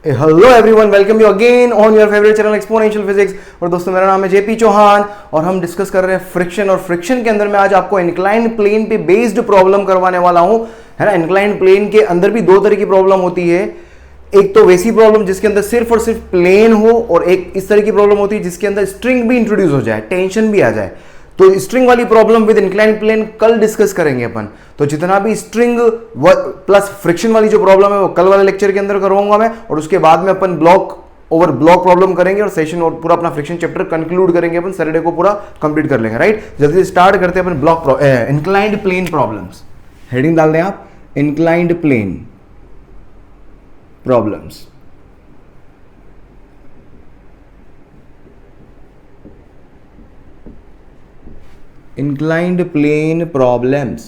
Hello everyone, welcome you again on your favourite channel exponential physics. और दोस्तों, मेरा नाम है जेपी चौहान और हम डिस्कस कर रहे हैं फ्रिक्शन। और फ्रिक्शन के अंदर मैं आज आपको इंक्लाइंड प्लेन पे बेस्ड प्रॉब्लम करवाने वाला हूं, है ना। इंक्लाइंड प्लेन के अंदर भी दो तरह की प्रॉब्लम होती है। एक तो वैसी प्रॉब्लम जिसके अंदर सिर्फ और सिर्फ प्लेन हो, और एक इस तरह की प्रॉब्लम होती है जिसके अंदर स्ट्रिंग भी इंट्रोड्यूस हो जाए, टेंशन भी आ जाए। तो स्ट्रिंग वाली प्रॉब्लम विद इंक्लाइंड प्लेन कल डिस्कस करेंगे अपन। तो जितना भी स्ट्रिंग प्लस फ्रिक्शन वाली जो प्रॉब्लम है वो कल वाले लेक्चर के अंदर करवाऊंगा मैं, और उसके बाद में अपन ब्लॉक ओवर ब्लॉक प्रॉब्लम करेंगे और सेशन और पूरा अपना फ्रिक्शन चैप्टर कंक्लूड करेंगे। अपन सैटरडे को पूरा कंप्लीट कर लेंगे, राइट। जल्दी से स्टार्ट करते हैं अपन block inclined plane problems. Heading डाल दें आप, inclined plane problems. Inclined plane problems.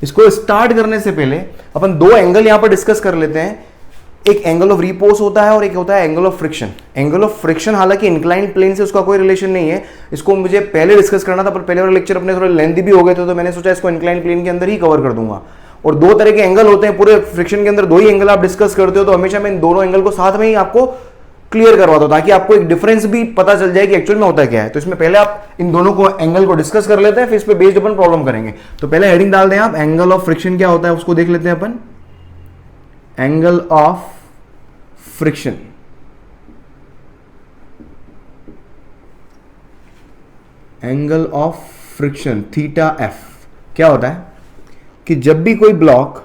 इसको स्टार्ट करने से पहले अपन दो एंगल यहां पर डिस्कस कर लेते हैं। एक एंगल ऑफ रिपोज होता है और एक होता है angle of friction. Angle of friction हालांकि इंक्लाइंड प्लेन से उसका कोई रिलेशन नहीं है, इसको मुझे पहले डिस्कस करना था, पर पहले वाले लेक्चर अपने थोड़े लेंथी भी हो गए थे, तो मैंने सोचा इसको इंक्लाइंड प्लेन के अंदर ही कवर कर दूंगा। और दो तरह के एंगल होते हैं पूरे फ्रिक्शन के अंदर, दो ही एंगल आप डिस्कस करते हो, तो हमेशा मैं इन दोनों एंगल को साथ में ही आपको क्लियर करवाता हूं, ताकि आपको एक डिफरेंस भी पता चल जाए कि एक्चुअल में होता क्या है। तो इसमें पहले आप इन दोनों को एंगल को डिस्कस कर लेते हैं, फिर इस पे बेस्ड अपन प्रॉब्लम करेंगे। तो पहले हेडिंग डाल दें आप, एंगल ऑफ फ्रिक्शन क्या होता है उसको देख लेते हैं अपन। Angle of friction, angle of friction theta F क्या होता है कि जब भी कोई ब्लॉक,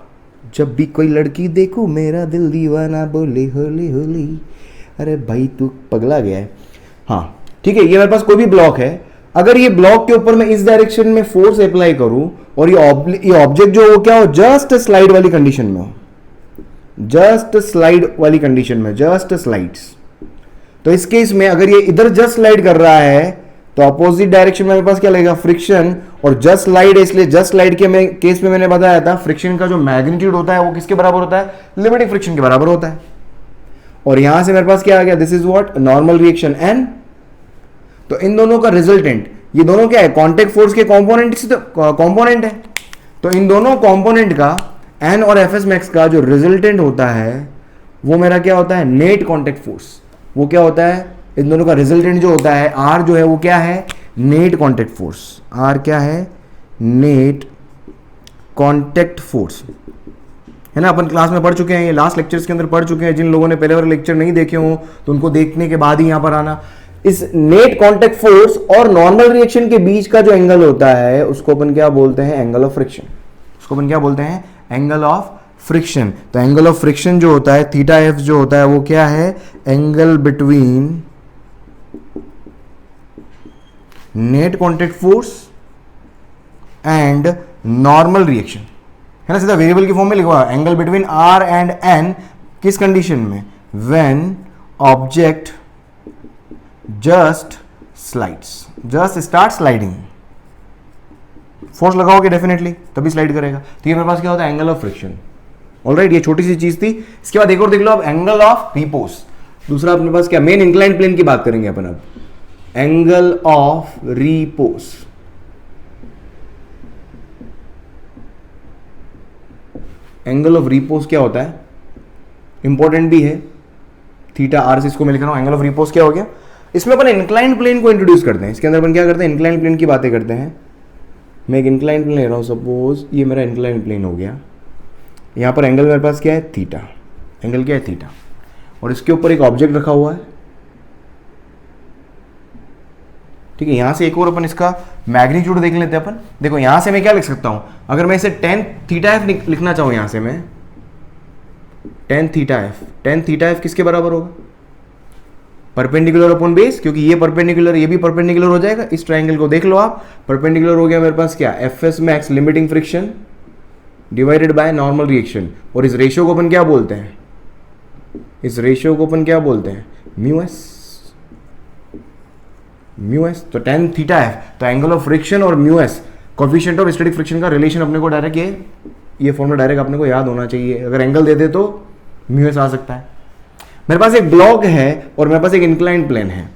जब भी कोई लड़की देखूं मेरा दिल दीवाना बोले होली होली, अरे भाई तू पगला गया है। हाँ ठीक है, ये मेरे पास कोई भी ब्लॉक है। अगर ये ब्लॉक के ऊपर मैं इस डायरेक्शन में फोर्स अप्लाई करूं और ये ऑब्जेक्ट जो हो क्या हो, जस्ट स्लाइड वाली कंडीशन में हो, जस्ट स्लाइड वाली कंडीशन में, जस्ट स्लाइड्स। तो इस केस में अगर ये इधर जस्ट स्लाइड कर रहा है तो अपोजिट डायरेक्शन में मेरे पास क्या लगेगा, फ्रिक्शन। और जस्ट स्लाइड है, इसलिए जस्ट स्लाइड के केस में मैंने बताया था फ्रिक्शन का जो मैग्नीट्यूड होता है वो किसके बराबर होता है, लिमिटिंग फ्रिक्शन के बराबर होता है। और यहां से मेरे पास क्या आ गया, this is what, normal reaction N. तो इन दोनों का रिजल्टेंट, ये दोनों क्या है, कांटेक्ट फोर्स के कंपोनेंट है। तो इन दोनों कंपोनेंट का एन और एफ एस मैक्स का जो रिजल्टेंट होता है वो मेरा क्या होता है, नेट कांटेक्ट फोर्स। वो क्या होता है, इन दोनों का रिजल्टेंट जो होता है आर जो है वो क्या है, नेट कांटेक्ट फोर्स। आर क्या है, नेट कांटेक्ट फोर्स, है ना। अपन क्लास में पढ़ चुके हैं, ये लास्ट लेक्चर्स के अंदर पढ़ चुके हैं। जिन लोगों ने पहले वाले लेक्चर नहीं देखे हो तो उनको देखने के बाद ही यहां पर आना। इस नेट कांटेक्ट फोर्स और नॉर्मल रिएक्शन के बीच का जो एंगल होता है उसको अपन क्या बोलते हैं, एंगल ऑफ फ्रिक्शन। उसको अपन क्या बोलते हैं, एंगल ऑफ फ्रिक्शन। तो एंगल ऑफ फ्रिक्शन जो होता है थीटा एफ जो होता है वो क्या है, angle between net contact force and normal reaction, है ना। सीधा वेरिएबल की फॉर्म में लिखवा, angle between R and N, किस कंडीशन में, when object just slides, just start sliding. Force लगाओगे डेफिनेटली तभी स्लाइड करेगा। तो ये मेरे पास क्या होता है, एंगल ऑफ फ्रिक्शन। ऑलराइट, ये छोटी सी चीज थी। इसके बाद एक और देख लो आप, एंगल ऑफ रिपोज। दूसरा अपने पास क्या, मेन इंक्लाइंड प्लेन की बात करेंगे अपन अब, angle of repose. Angle of repose क्या होता है, इंपॉर्टेंट भी है, थीटा आर से इसको मैं लिख रहा हूं। एंगल ऑफ रिपोज क्या हो गया, इसमें अपन इंक्लाइंड प्लेन को इंट्रोड्यूस करते हैं। इसके अंदर अपन क्या करते हैं, इंक्लाइंड प्लेन की बातें करते हैं। मैं एक इंक्लाइंड प्लेन ले रहा हूं, सपोज ये मेरा इंक्लाइंड प्लेन हो गया। यहां पर एंगल मेरे पास क्या है, थीटा। एंगल क्या है, थीटा। और इसके ऊपर एक ऑब्जेक्ट रखा हुआ है, ठीक है। यहां से एक और अपन इसका मैग्नीट्यूड देख लेते हैं अपन। देखो यहां से मैं क्या लिख सकता हूं, अगर मैं इसे tan थीटा एफ लिखना चाहूं, यहां से मैं tan theta F, tan theta F किसके बराबर होगा, परपेंडिकुलर अपॉन बेस, क्योंकि ये परपेंडिकुलर ये भी परपेंडिकुलर हो जाएगा। इस ट्रायंगल को देख लो आप, परपेंडिकुलर हो गया मेरे पास क्या, F S max limiting friction divided by normal reaction. और इस रेशियो को अपन क्या बोलते हैं, इस रेशियो को अपन क्या बोलते हैं, म्यू एस। म्यू एस, तो tan थीटा एफ, तो एंगल ऑफ फ्रिक्शन और mu S, coefficient of static friction का रिलेशन अपने को डायरेक्ट ये फॉर्मूला डायरेक्ट अपने को याद होना चाहिए। अगर एंगल दे दे तो म्यू एस आ सकता है। मेरे पास एक ब्लॉक है और मेरे पास एक इंक्लाइंड प्लेन है,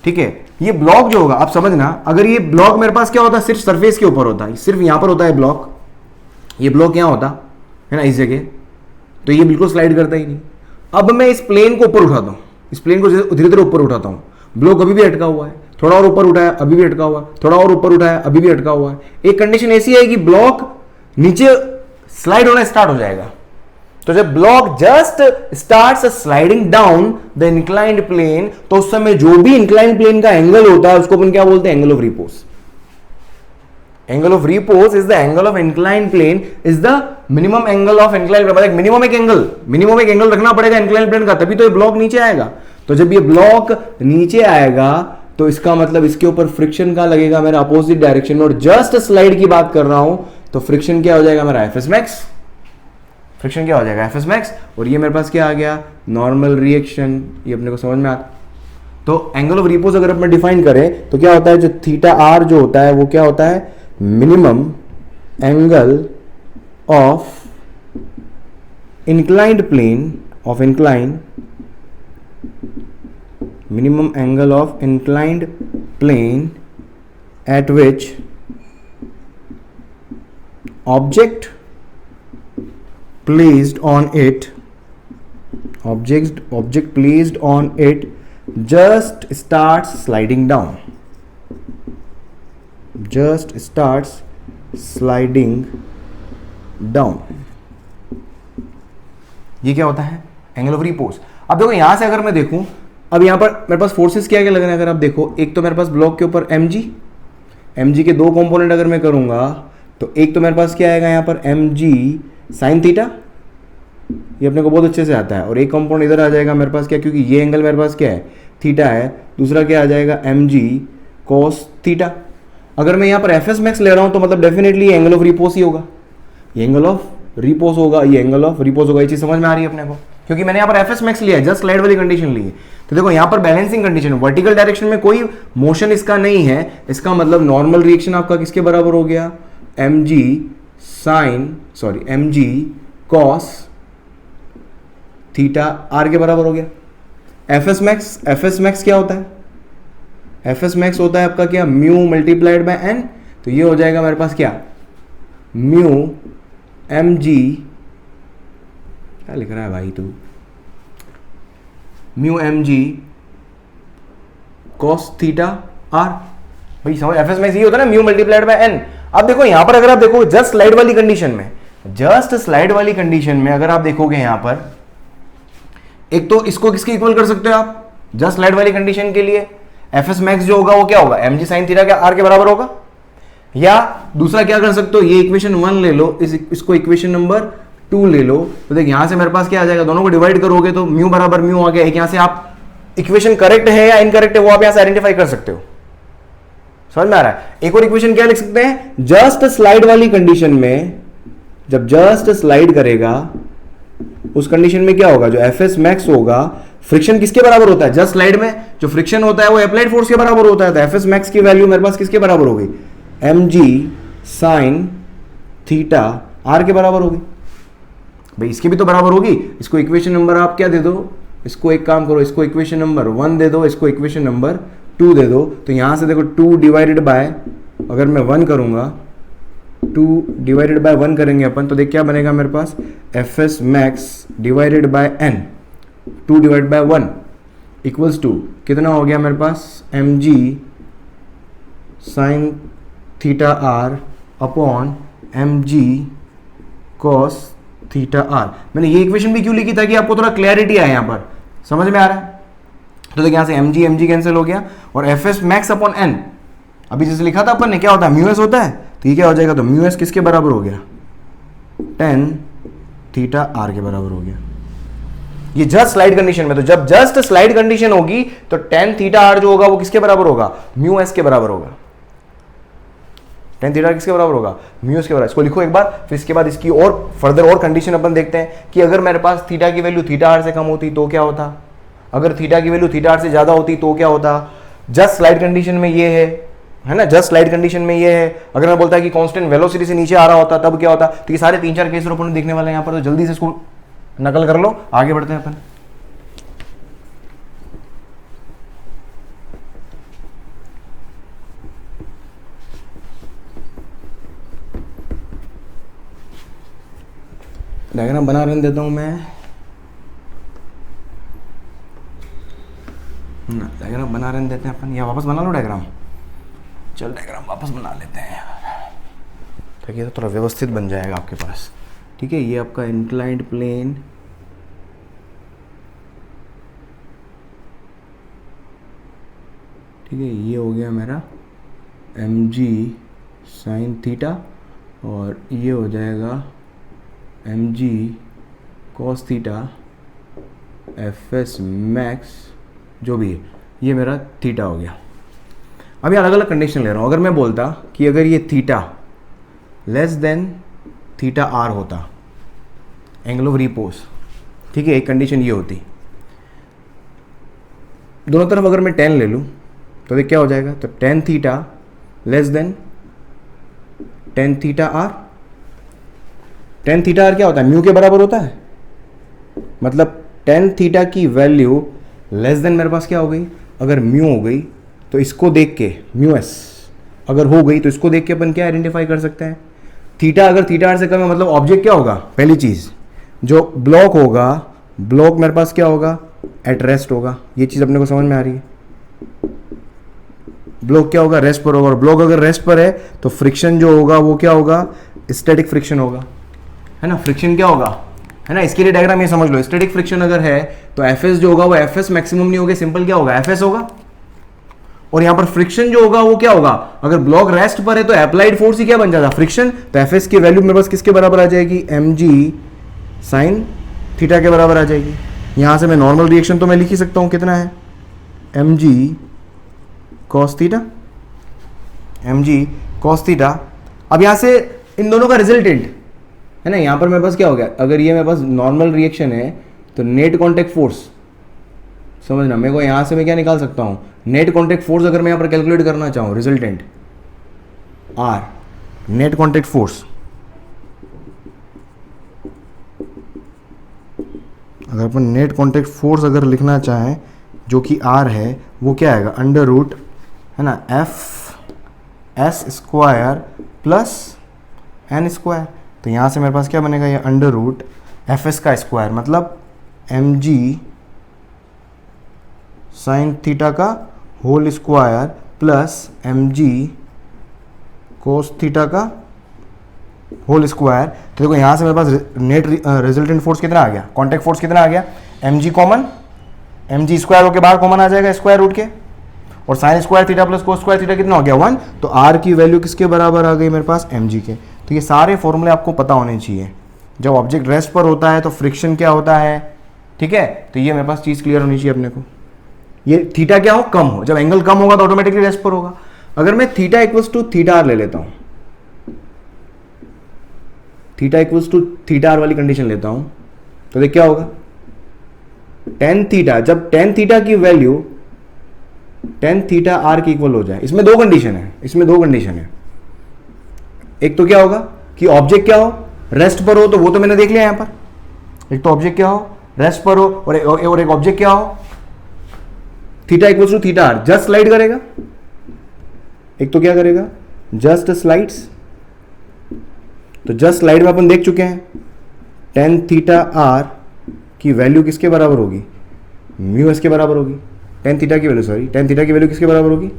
ठीक है। ये ब्लॉक जो होगा आप समझना, अगर ये ब्लॉक मेरे पास क्या होता है, सिर्फ सरफेस के ऊपर होता है, सिर्फ यहां पर होता है ब्लॉक, ये ब्लॉक यहां होता है ना, इस जगह, तो ये बिल्कुल स्लाइड करता ही नहीं। अब मैं इस प्लेन को ऊपर उठाता हूं, इस प्लेन को धीरे धीरे ऊपर उठाता हूं, ब्लॉक अभी भी अटका हुआ है, थोड़ा और ऊपर उठाया अभी भी अटका हुआ है, थोड़ा और ऊपर उठाया अभी भी अटका हुआ है। एक कंडीशन ऐसी है कि ब्लॉक नीचे स्लाइड होना स्टार्ट हो जाएगा। तो जब block just starts sliding down the inclined plane, तो उस समय जो भी इंक्लाइंड प्लेन का एंगल होता है उसको अपन क्या बोलते हैं? Angle of repose. Angle of repose is the angle of inclined plane, is the minimum angle of inclined plane. Minimum एक एंगल रखना पड़ेगा इंक्लाइंड प्लेन का, तभी तो ये ब्लॉक नीचे आएगा। तो जब ये ब्लॉक नीचे आएगा तो इसका मतलब इसके ऊपर फ्रिक्शन का लगेगा मेरा अपोजिट डायरेक्शन में, और जस्ट स्लाइड की बात कर रहा हूं तो फ्रिक्शन क्या हो जाएगा मेरा? F S max. फ्रिक्शन क्या हो जाएगा? F S max. और ये मेरे पास क्या आ गया? Normal reaction. ये अपने को समझ में आता। तो एंगल ऑफ रिपोज अगर अपन डिफाइन करें तो क्या होता है? जो थीटा आर जो होता है वो क्या होता है? Minimum angle of inclined plane of minimum angle of inclined plane at which object placed on it just starts sliding down, ये क्या होता है? Angle of repose. अब देखो यहां से अगर मैं देखूं, अब यहां पर मेरे पास फोर्सेस क्या क्या लग रहे हैं? अगर आप देखो, एक तो मेरे पास ब्लॉक के ऊपर mg के दो कंपोनेंट अगर मैं करूंगा तो एक तो मेरे पास क्या आएगा यहां पर? mg साइन थीटा, ये अपने को बहुत अच्छे से आता है। और एक कंपोनेंट इधर आ जाएगा मेरे पास क्या, क्योंकि ये एंगल मेरे पास क्या है? थीटा है। दूसरा क्या आ जाएगा? mg cos theta. अगर मैं यहां पर एफ एस मैक्स ले रहा हूं तो मतलब डेफिनेटली एंगल ऑफ रिपोज ही होगा, ये एंगल ऑफ रिपोज होगा, ये एंगल ऑफ रिपोज होगा। ये चीज समझ में आ रही है अपने को? क्योंकि मैंने यहाँ पर एफ एस मैक्स लिया है, जस्ट स्लाइड वाली कंडीशन ली है। तो देखो यहाँ पर बैलेंसिंग कंडीशन, वर्टिकल डायरेक्शन में कोई मोशन इसका नहीं है, इसका मतलब नॉर्मल रिएक्शन आपका किसके बराबर हो गया? mg cos थीटा आर के बराबर हो गया। एफ एस मैक्स क्या होता है? एफ एस मैक्स होता है आपका क्या? Mu multiplied by N. तो ये हो जाएगा मेरे पास क्या? म्यू mg, क्या लिख रहा है भाई तू? Mu mg cos theta R. भाई समझ, एफ एस मैक्स ये होता है ना, म्यू मल्टीप्लाइड बाय एन। अब देखो यहां पर अगर आप देखो जस्ट स्लाइड वाली कंडीशन में अगर आप देखोगे यहां पर, एक तो इसको किसके इक्वल कर सकते हो आप? जस्ट स्लाइड वाली कंडीशन के लिए एफ एस मैक्स जो होगा वो क्या होगा? mg साइन थीटा के आर के बराबर होगा। या दूसरा क्या कर सकते हो? ये इक्वेशन 1 ले लो, इसको इक्वेशन नंबर 2 ले लो। तो देख यहां से मेरे पास क्या आ जाएगा? दोनों को डिवाइड करोगे तो म्यू बराबर म्यू आ गया। एक यहां से आप इक्वेशन करेक्ट है या इनकरेक्ट है वो आप यहां से आइडेंटिफाई कर सकते हो। समझ में आ रहा है? एक और इक्वेशन क्या लिख सकते हैं? जस्ट स्लाइड वाली कंडीशन में जब जस्ट स्लाइड करेगा उस कंडीशन में क्या होगा? जो एफ एस मैक्स होगा, फ्रिक्शन किसके बराबर होता है? जस्ट स्लाइड में जो फ्रिक्शन होता है वो अप्लाइड फोर्स के बराबर होता है। तो एफ एस मैक्स की वैल्यू मेरे पास किसके बराबर हो गई? mg साइन थीटा आर के बराबर होगी। भाई इसकी भी तो बराबर होगी। इसको इक्वेशन नंबर आप क्या दे दो? इसको एक काम करो, इसको इक्वेशन नंबर 1 दे दो, इसको इक्वेशन नंबर 2 दे दो। तो यहां से देखो 2 डिवाइडेड बाय, अगर मैं 1 करूंगा, 2 डिवाइडेड बाय 1 करेंगे अपन तो देख क्या बनेगा मेरे पास? F S max divided by N, 2 divide by 1 equals to कितना हो गया मेरे पास? mg sine theta R upon mg cos theta R. मैंने ये इक्वेशन भी क्यों लिखी ताकि आपको थोड़ा क्लैरिटी आए यहां पर। समझ में आ रहा है? तो देखिए यहां से mg कैंसिल हो गया और F S max upon N, अभी जैसे लिखा था अपन ने, क्या होता है? म्यू एस होता है। तो ये क्या हो जाएगा? तो म्यू एस किसके बराबर हो गया? tan थीटा आर के बराबर हो गया। ये जस्ट स्लाइड कंडीशन में। तो जब जस्ट स्लाइड कंडीशन होगी तो tan थीटा आर जो होगा वो किसके बराबर होगा? म्यू एस के बराबर होगा। tan थीटा किसके बराबर होगा? म्यू एस के बराबर। इसको लिखो एक बार, फिर इसके बाद इसकी और फर्दर और कंडीशन अपन देखते हैं कि अगर मेरे पास थीटा की वैल्यू थीटा आर से कम होती तो क्या होता? अगर थीटा की वैल्यू थीटा आर से ज्यादा होती तो क्या होता? जस्ट स्लाइड कंडीशन में ये है ना, जस्ट स्लाइड कंडीशन में ये है। अगर मैं बोलता है कि कांस्टेंट वेलोसिटी से नीचे आ रहा होता तब क्या होता? तो ये सारे 3-4 केस अपन देखने वाले हैं यहाँ पर, तो जल्दी से इसको नकल कर लो, आगे बढ़ते हैं अपन। डायग्राम बना रहने देता हूँ मैं, डायग्राम बना रहने देते हैं अपन, या वापस बना लो डायग्राम। चल डायग्राम वापस बना लेते हैं यार, ताकि तो थोड़ा व्यवस्थित बन जाएगा आपके पास। ठीक है, ये आपका इंक्लाइंड प्लेन, ठीक है, ये हो गया मेरा एम जी साइन थीटा, और ये हो जाएगा M G cos theta F S max, जो भी है, ये मेरा थीटा हो गया। अभी अलग अलग कंडीशन ले रहा हूँ। अगर मैं बोलता कि अगर ये theta less than theta R होता, एंगल ऑफ रिपोज, ठीक है, एक कंडीशन ये होती। दोनों तरफ अगर मैं 10 ले लूँ तो ये क्या हो जाएगा, तो tan theta less than tan theta R. Tan theta R क्या होता है, म्यू के बराबर होता है। मतलब टेन थीटा की वैल्यू लेस देन मेरे पास क्या हो गई, अगर म्यू हो गई तो इसको देख के म्यू एस अगर हो गई तो इसको देख के अपन क्या आइडेंटिफाई कर सकते हैं, थीटा अगर थीटा आर से कम है, मतलब ऑब्जेक्ट क्या होगा, पहली चीज जो ब्लॉक होगा, ब्लॉक मेरे पास क्या होगा, एट रेस्ट होगा। ये चीज अपने को समझ में आ रही है। ब्लॉक क्या होगा, रेस्ट पर होगा, और ब्लॉक अगर रेस्ट पर है तो फ्रिक्शन जो होगा वो क्या होगा, स्टैटिक फ्रिक्शन होगा, है ना। फ्रिक्शन क्या होगा, है ना। इसके लिए डायग्राम ये समझ लो, स्टैटिक फ्रिक्शन अगर है तो एफ एस जो होगा वो एफ एस मैक्सिमम नहीं होगा, सिंपल क्या होगा, एफ एस होगा। और यहां पर फ्रिक्शन जो होगा वो क्या होगा, अगर ब्लॉक रेस्ट पर है तो अप्लाइड फोर्स ही क्या बन जाता, फ्रिक्शन। तो एफ एस की वैल्यू मेरे पास किसके बराबर आ जाएगी, एम जी साइन थीटा के बराबर आ जाएगी। यहां से मैं नॉर्मल रिएक्शन तो मैं लिख ही सकता हूं, कितना है, M G cos theta, M G cos theta. अब यहां से इन दोनों का रिजल्टेंट है ना, यहां पर मेरे पास क्या हो गया, अगर ये मेरे पास नॉर्मल रिएक्शन है तो नेट कांटेक्ट फोर्स, समझना, मेरे को यहां से मैं क्या निकाल सकता हूं, नेट कांटेक्ट फोर्स अगर मैं यहां पर कैलकुलेट करना चाहूं, resultant R, net contact force, अगर अपन नेट कांटेक्ट फोर्स अगर लिखना चाहें जो कि आर है, वो क्या आएगा, अंडर रूट, है ना, F S square plus N square. तो यहाँ से मेरे पास क्या बनेगा, ये अंडर रूट एफ एस का स्क्वायर, मतलब एम जी साइन थीटा का whole square plus M G cos theta का होल स्क्वायर। तो देखो यहाँ से मेरे पास नेट रिजल्टेंट फोर्स कितना आ गया, कॉन्टैक्ट फोर्स कितना आ गया, M G common, M G square होकर बाहर कॉमन आ जाएगा स्क्वायर रूट के, और sine square theta plus cos square theta कितना हो गया, 1। तो आर की वैल्यू किसके बराबर आ गई मेरे पास, एम जी के। तो ये सारे फॉर्मूले आपको पता होने चाहिए। जब ऑब्जेक्ट रेस्ट पर होता है तो फ्रिक्शन क्या होता है, ठीक है। तो ये मेरे पास चीज़ क्लियर होनी चाहिए अपने को। ये थीटा क्या हो, कम हो, जब एंगल कम होगा तो ऑटोमेटिकली रेस्ट पर होगा। अगर मैं theta equals to theta R ले लेता हूं, theta equals to theta R वाली कंडीशन लेता हूं, तो देख क्या होगा, टेन थीटा, जब टेन थीटा की वैल्यू टेन थीटा आर की इक्वल हो जाए, इसमें दो कंडीशन है, इसमें दो कंडीशन है। एक तो क्या होगा कि ऑब्जेक्ट क्या हो, रेस्ट पर हो, तो वो तो मैंने देख लिया यहां पर। एक तो ऑब्जेक्ट क्या हो, रेस्ट पर हो, और एक ऑब्जेक्ट क्या हो, theta equals to theta R, just slide करेगा। एक तो क्या करेगा, जस्ट स्लाइड्स। तो जस्ट स्लाइड में अपन देख चुके हैं, टेन थीटा आर की वैल्यू किसके बराबर होगी, म्यू एस के बराबर होगी। टेन थीटा की वैल्यू, सॉरी, टेन थीटा की वैल्यू किसके बराबर होगी,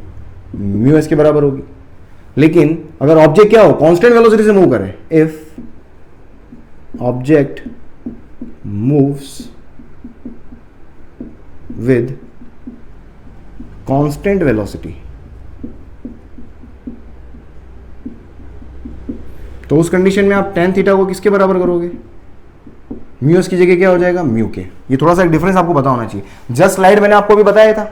म्यू एस के बराबर होगी। लेकिन अगर ऑब्जेक्ट क्या हो, कांस्टेंट वेलोसिटी से मूव करे, if object moves with constant velocity, तो उस कंडीशन में आप टेन थीटा को किसके बराबर करोगे, म्यू एस की जगह क्या हो जाएगा, म्यू के। ये थोड़ा सा एक डिफरेंस आपको पता होना चाहिए। जस्ट स्लाइड मैंने आपको भी बताया था,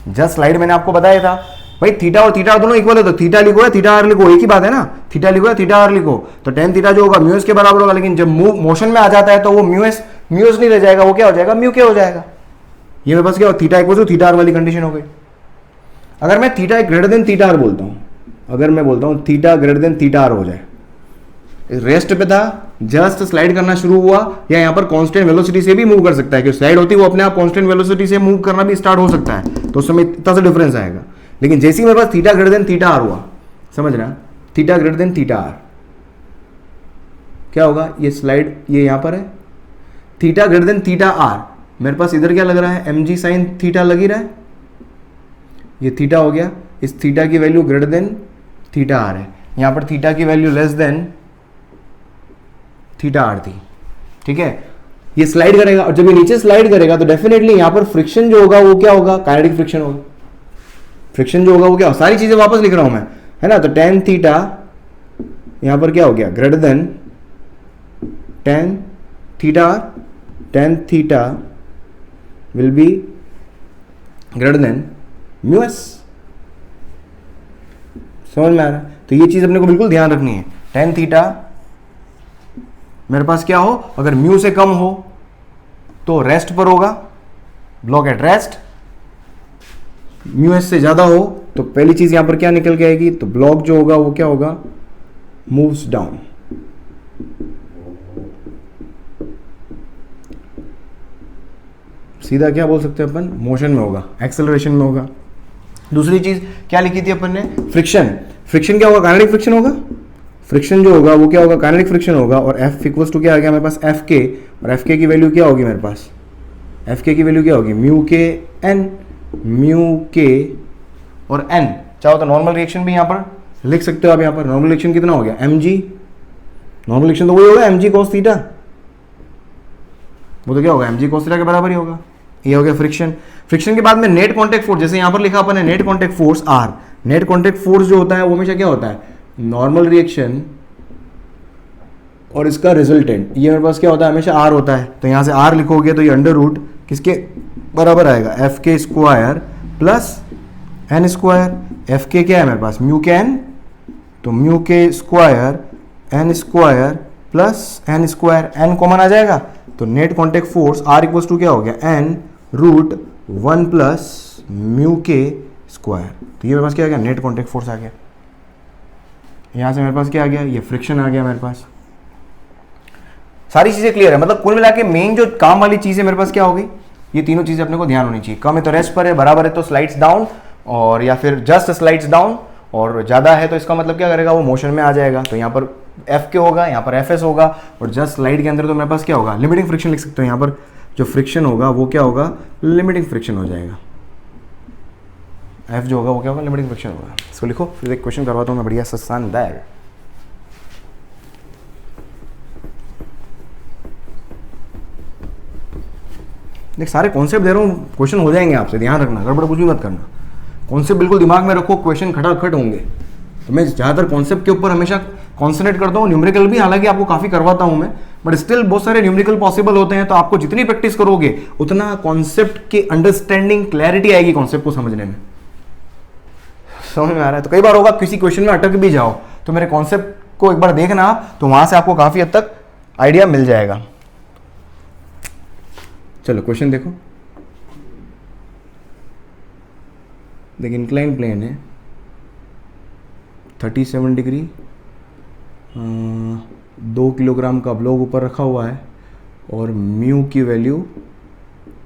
जस्ट स्लाइड मैंने आपको बताया था भाई, थीटा और थीटा दोनों इक्वल है, तो थीटा लिखो या थीटा आर लिखो, एक ही बात है ना। थीटा लिखो या थीटा आर लिखो, तो टेन थीटा जो होगा म्यू एस के बराबर होगा। लेकिन जब मोशन में आ जाता है तो वो म्यू एस नहीं रह जाएगा, वो क्या हो जाएगा, म्यू के हो जाएगा। ये मेरे पास क्या हो, theta equal to theta R वाली कंडीशन हो गई। अगर मैं theta greater than theta R बोलता हूं, अगर मैं बोलता हूं theta greater than theta R हो जाए, रेस्ट पे था, जस्ट स्लाइड करना शुरू हुआ, या यहां पर कांस्टेंट वेलोसिटी से भी मूव कर सकता है, कि स्लाइड होती है वो अपने आप कांस्टेंट वेलोसिटी से मूव करना भी स्टार्ट हो सकता है, तो उस समय इतना सा डिफरेंस आएगा। लेकिन जैसे ही मेरे पास theta greater than theta R हुआ, समझ रहा, theta greater than theta R, क्या होगा, ये स्लाइड ये यहाँ पर है, theta greater than theta R, मेरे पास इधर क्या लग रहा है, एम जी साइन थीटा लग ही रहा है, ये थीटा हो गया, इस थीटा की value greater than theta R है, यहाँ पर थीटा की value less than theta R थी, ठीक है। ये स्लाइड करेगा और जब ये नीचे स्लाइड करेगा तो डेफिनेटली यहां पर फ्रिक्शन जो होगा वो क्या होगा, काइनेटिक फ्रिक्शन होगा। फ्रिक्शन जो होगा वो क्या होगा, सारी चीजें वापस लिख रहा हूं मैं, है ना। तो टेन थीटा यहां पर क्या हो गया, greater than tan theta, tan theta will be greater than mu S. समझ में आ रहा है? तो ये चीज अपने को बिल्कुल ध्यान रखनी है। टेन थीटा मेरे पास क्या हो, अगर म्यू से कम हो तो रेस्ट पर होगा, block at rest. Mu S से ज्यादा हो तो पहली चीज यहां पर क्या निकल के आएगी, तो ब्लॉक जो होगा वो क्या होगा, मूव्स डाउन। सीधा क्या बोल सकते हैं अपन, मोशन में होगा, एक्सेलरेशन में होगा। दूसरी चीज क्या लिखी थी अपन ने, फ्रिक्शन। फ्रिक्शन क्या होगा, काइनेटिक फ्रिक्शन होगा। फ्रिक्शन जो होगा वो क्या होगा, काइनेटिक फ्रिक्शन होगा। और F इक्वल्स टू क्या आ गया मेरे पास, एफ के, और एफ के की वैल्यू क्या होगी मेरे पास, एफ के की वैल्यू क्या होगी, म्यू के एन, म्यू के और एन। चाहो तो नॉर्मल रिएक्शन भी यहाँ पर लिख सकते हो आप। यहाँ पर नॉर्मल रिएक्शन कितना हो गया, एम जी, नॉर्मल रिएक्शन तो वही होगा एम जी कॉस थीटा, वो तो क्या होगा, एम जी कॉस थीटा के बराबर ही होगा। ये हो गया फ्रिक्शन। फ्रिक्शन के बाद में नेट कॉन्टैक्ट फोर्स, जैसे यहाँ पर लिखा अपन है net contact force R. Net contact force जो होता है वो हमेशा क्या होता है, नॉर्मल रिएक्शन और इसका रिजल्टेंट, ये मेरे पास क्या होता है, हमेशा आर होता है। तो यहाँ से आर लिखोगे तो ये अंडर रूट किसके बराबर आएगा, F K square plus N square. F K क्या है मेरे पास, म्यू के एन, तो mu K square N square plus N square, N common आ जाएगा। तो net contact force R equals to क्या हो गया, N root one plus mu K square. तो ये मेरे पास क्या आ गया, नेट कॉन्टैक्ट फोर्स आ गया। यहां से मेरे पास क्या आ गया, ये फ्रिक्शन आ गया मेरे पास। सारी चीजें क्लियर है, मतलब कुल मिला के मेन जो काम वाली चीज है मेरे पास क्या होगी, ये तीनों चीजें अपने को ध्यान होनी चाहिए। कम है तो रेस्ट पर है, बराबर है तो स्लाइड्स डाउन, और या फिर जस्ट स्लाइड्स डाउन, और ज्यादा है तो इसका मतलब क्या करेगा, वो मोशन में आ जाएगा। तो यहाँ पर एफ के होगा, यहाँ पर एफ एस होगा, और जस्ट स्लाइड के अंदर तो मेरे पास क्या होगा, लिमिटिंग फ्रिक्शन लिख सकते हो। यहाँ पर जो फ्रिक्शन होगा वो क्या होगा, लिमिटिंग फ्रिक्शन हो जाएगा। एफ जो होगा वो क्या होगा, लिमिटिंग फ्रिक्शन होगा। इसको लिखो, फिर एक क्वेश्चन करवाता हूँ मैं बढ़िया सा शानदार। देख सारे कॉन्सेप्ट दे रहा हूँ, क्वेश्चन हो जाएंगे आपसे, ध्यान रखना, गड़बड़ कुछ भी मत करना। कॉन्सेप्ट बिल्कुल दिमाग में रखो, क्वेश्चन खटाखट होंगे। तो मैं ज़्यादातर कॉन्सेप्ट के ऊपर हमेशा कॉन्सेंट्रेट करता हूँ। न्यूमेरिकल भी हालांकि आपको काफ़ी करवाता हूँ मैं, बट स्टिल बहुत सारे न्यूमेरिकल पॉसिबल होते हैं। तो आपको जितनी प्रैक्टिस करोगे उतना कॉन्सेप्ट की अंडरस्टैंडिंग, क्लैरिटी आएगी कॉन्सेप्ट को समझने में। समझ में आ रहा है? तो कई बार होगा किसी क्वेश्चन में अटक भी जाओ, तो मेरे कॉन्सेप्ट को एक बार देखना आप, तो वहां से आपको काफ़ी हद तक आइडिया मिल जाएगा। चलो क्वेश्चन देखो। देखिए इंक्लाइन प्लेन है, 37 डिग्री, 2 किलोग्राम का ब्लॉक ऊपर रखा हुआ है, और म्यू की वैल्यू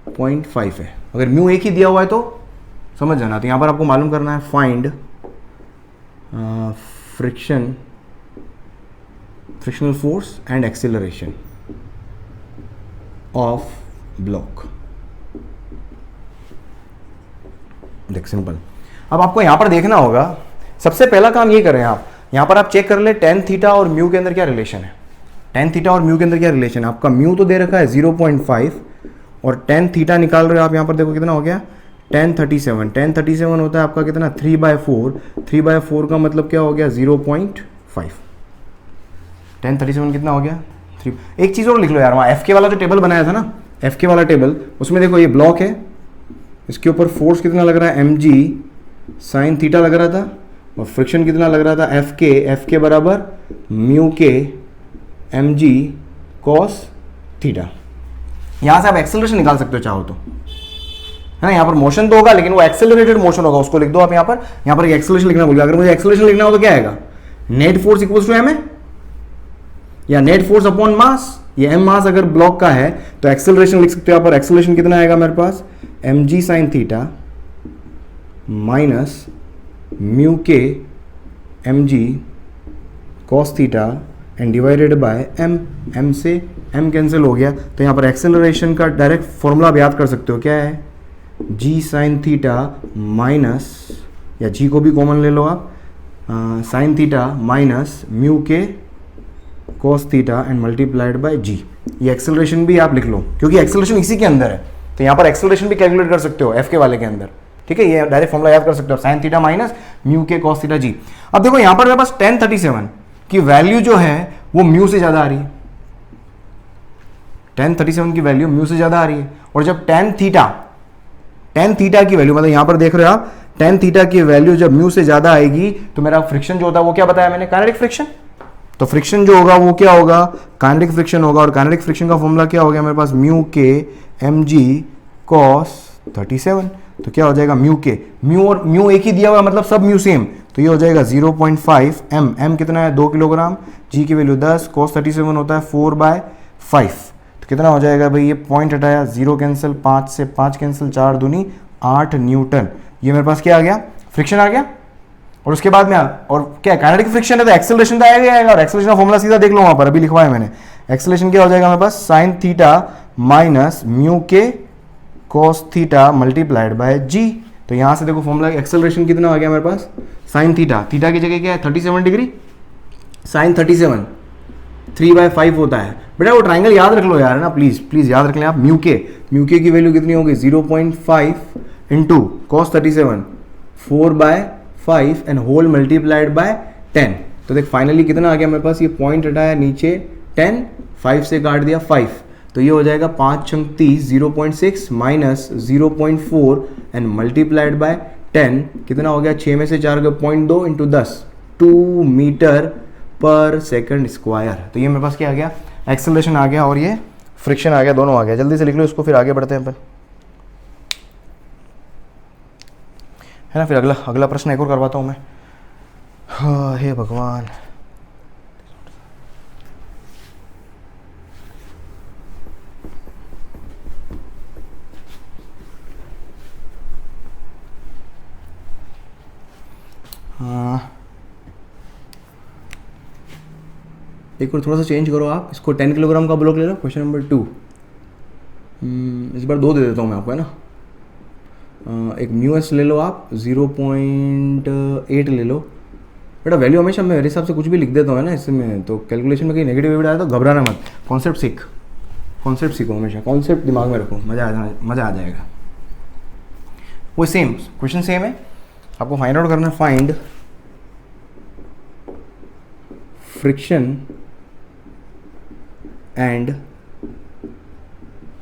0.5 है। अगर म्यू एक ही दिया हुआ है तो समझ जाना। तो यहाँ पर आपको मालूम करना है, find frictional force and acceleration of block. देख सिंपल। अब आपको यहां पर देखना होगा, सबसे पहला काम ये करें आप, यहां पर आप चेक कर ले टेन थीटा और म्यू के अंदर क्या रिलेशन है। टेन थीटा और म्यू के अंदर क्या रिलेशन है, आपका म्यू तो दे रखा है 0.5, और टेन थीटा निकाल रहे हो आप, यहां पर देखो कितना हो गया, 1037। 1037 होता है आपका कितना, 3/4। 3/4 का मतलब क्या हो गया, 0.5। 1037 कितना हो गया, 3। एक चीज और लिख लो यार, वहां एफ के वाला जो टेबल बनाया था ना, एफ के वाला टेबल, उसमें देखो ये ब्लॉक है, इसके ऊपर फोर्स कितना लग रहा है, एम जी साइन थीटा लग रहा था, और फ्रिक्शन कितना लग रहा था, एफ के बराबर mu K M G cos theta. यहां से आप एक्सेलरेशन निकाल सकते हो चाहो तो, है ना। यहाँ पर मोशन तो होगा लेकिन वो एक्सेलरेटेड मोशन होगा, उसको लिख दो आप यहाँ पर एक्सेलरेशन लिखना भूल गया। अगर मुझे एक्सेलरेशन लिखना हो तो क्या आएगा, net force equals to M है, या नेट फोर्स अपॉन मास। ये एम मास अगर ब्लॉक का है तो एक्सेलरेशन लिख सकते हो यहाँ पर। एक्सेलरेशन कितना आएगा मेरे पास, M ji sine theta minus mu K M G cos theta and divided by M, M से एम कैंसिल हो गया, तो यहाँ पर एक्सेलरेशन का डायरेक्ट फॉर्मूला आप याद कर सकते हो, क्या है, जी साइन थीटा माइनस, या जी को भी कॉमन ले लो आप, sine theta minus mu K cos theta and multiplied by G. ये एक्सेलरेशन भी आप लिख लो क्योंकि एक्सेलरेशन इसी के अंदर है, तो यहाँ पर एक्सेलरेशन भी कैलकुलेट कर सकते हो एफ के वाले के अंदर, ठीक है, ये डायरेक्ट फॉर्मूला याद कर सकते हो, sign theta minus mu K cos theta जी। अब देखो यहाँ पर मेरे पास 1037 की वैल्यू जो है वो म्यू से ज्यादा आ रही है, 1037 की वैल्यू म्यू से ज्यादा आ रही है, और जब टेन थीटा की वैल्यू, मतलब यहां पर देख रहे हो आप, टेन थीटा की वैल्यू जब म्यू से ज्यादा आएगी तो मेरा फ्रिक्शन जो होता है वो क्या बताया मैंने, काइनेटिक फ्रिक्शन। तो फ्रिक्शन जो होगा वो क्या होगा, काइनेटिक फ्रिक्शन होगा, और काइनेटिक फ्रिक्शन का फॉर्मूला क्या हो गया मेरे पास, mu K M G cos 37। तो क्या हो जाएगा, म्यू के, म्यू और म्यू एक ही दिया हुआ मतलब सब म्यू सेम, तो ये हो जाएगा 0.5 एम, एम कितना है 2 किलोग्राम, जी की वैल्यू 10, कॉस 37 होता है 4/5, तो कितना हो जाएगा भाई, ये पॉइंट हटाया, 0 कैंसिल, 5 से 5 कैंसिल, 4 दूनी 8 न्यूटन। ये मेरे पास क्या आ गया, फ्रिक्शन आ गया। और उसके बाद में और क्या, काइनेटिक फ्रिक्शन है तो एक्सेलरेशन तो आएगा, और एक्सेलरेशन का फॉर्मूला सीधा देख लो, वहां पर अभी लिखवाया मैंने। एक्सेलरेशन क्या हो जाएगा मेरे पास, sign theta minus mu K cos theta multiplied by जी। तो यहां से देखो फॉर्मूला, एक्सेलरेशन कितना आ गया मेरे पास, साइन थीटा, थीटा की जगह क्या है 37 डिग्री, साइन 37 3/5 होता है। बेटा वो ट्राइंगल याद रख लो यार ना, प्लीज प्लीज याद रख लें आप। म्यू के की वैल्यू कितनी होगी, 0.5 into cos 37 4/5 and whole multiplied by 10। तो देख फाइनली कितना आ गया मेरे पास, ये पॉइंट हटाया नीचे 10, 5 से काट दिया 5, तो ये हो जाएगा 5 छंग 30, 0.6 माइनस 0.4 एंड मल्टीप्लाइड बाय 10 कितना हो गया, 6 में से 4 का 0.2 into 10, 2 metre per second square. तो ये मेरे पास क्या आ गया, एक्सेलरेशन आ गया और ये फ्रिक्शन आ गया, दोनों आ गया। जल्दी से लिख लो इसको, फिर आगे बढ़ते हैं अपन, है ना। फिर अगला प्रश्न एक और करवाता हूँ मैं। हाँ हे भगवान, हाँ एक और थोड़ा सा चेंज करो आप इसको, 10 किलोग्राम का ब्लॉक ले लो, क्वेश्चन नंबर 2। इस बार 2 दे देता हूँ मैं आपको, है ना। एक म्यू एस ले लो आप, 0.8 ले लो। बेटा वैल्यू हमेशा मैं मेरे हिसाब से कुछ भी लिख देता हूँ, है ना, इसमें तो कैलकुलेशन में कहीं नेगेटिव वेट आया तो घबराना मत, कॉन्सेप्ट सीखो हमेशा, कॉन्सेप्ट दिमाग में रखो, मज़ा आ जाएगा। वो सेम क्वेश्चन सेम है, आपको फाइंड आउट करना है, find friction and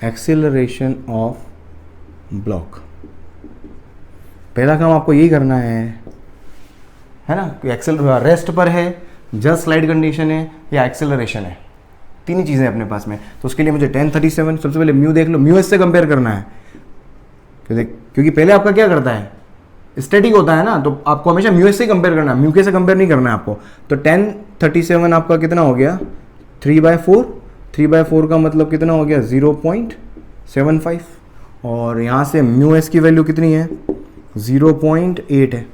acceleration of block. पहला काम आपको यही करना है ना, कि एक्सेल रेस्ट पर है, जस्ट स्लाइड कंडीशन है या एक्सेलरेशन है, तीन ही चीज़ें अपने पास में। तो उसके लिए मुझे 1037 सबसे पहले म्यू देख लो, म्यू एस से कंपेयर करना है, क्योंकि पहले आपका क्या करता है, स्टैटिक होता है ना, तो आपको हमेशा म्यू एस से कंपेयर करना है, म्यू के से कंपेयर नहीं करना है आपको। तो 1037 आपका कितना हो गया, 3/4, 3/4 का मतलब कितना हो गया 0.75, और यहाँ से म्यू एस की वैल्यू कितनी है 0.8 है।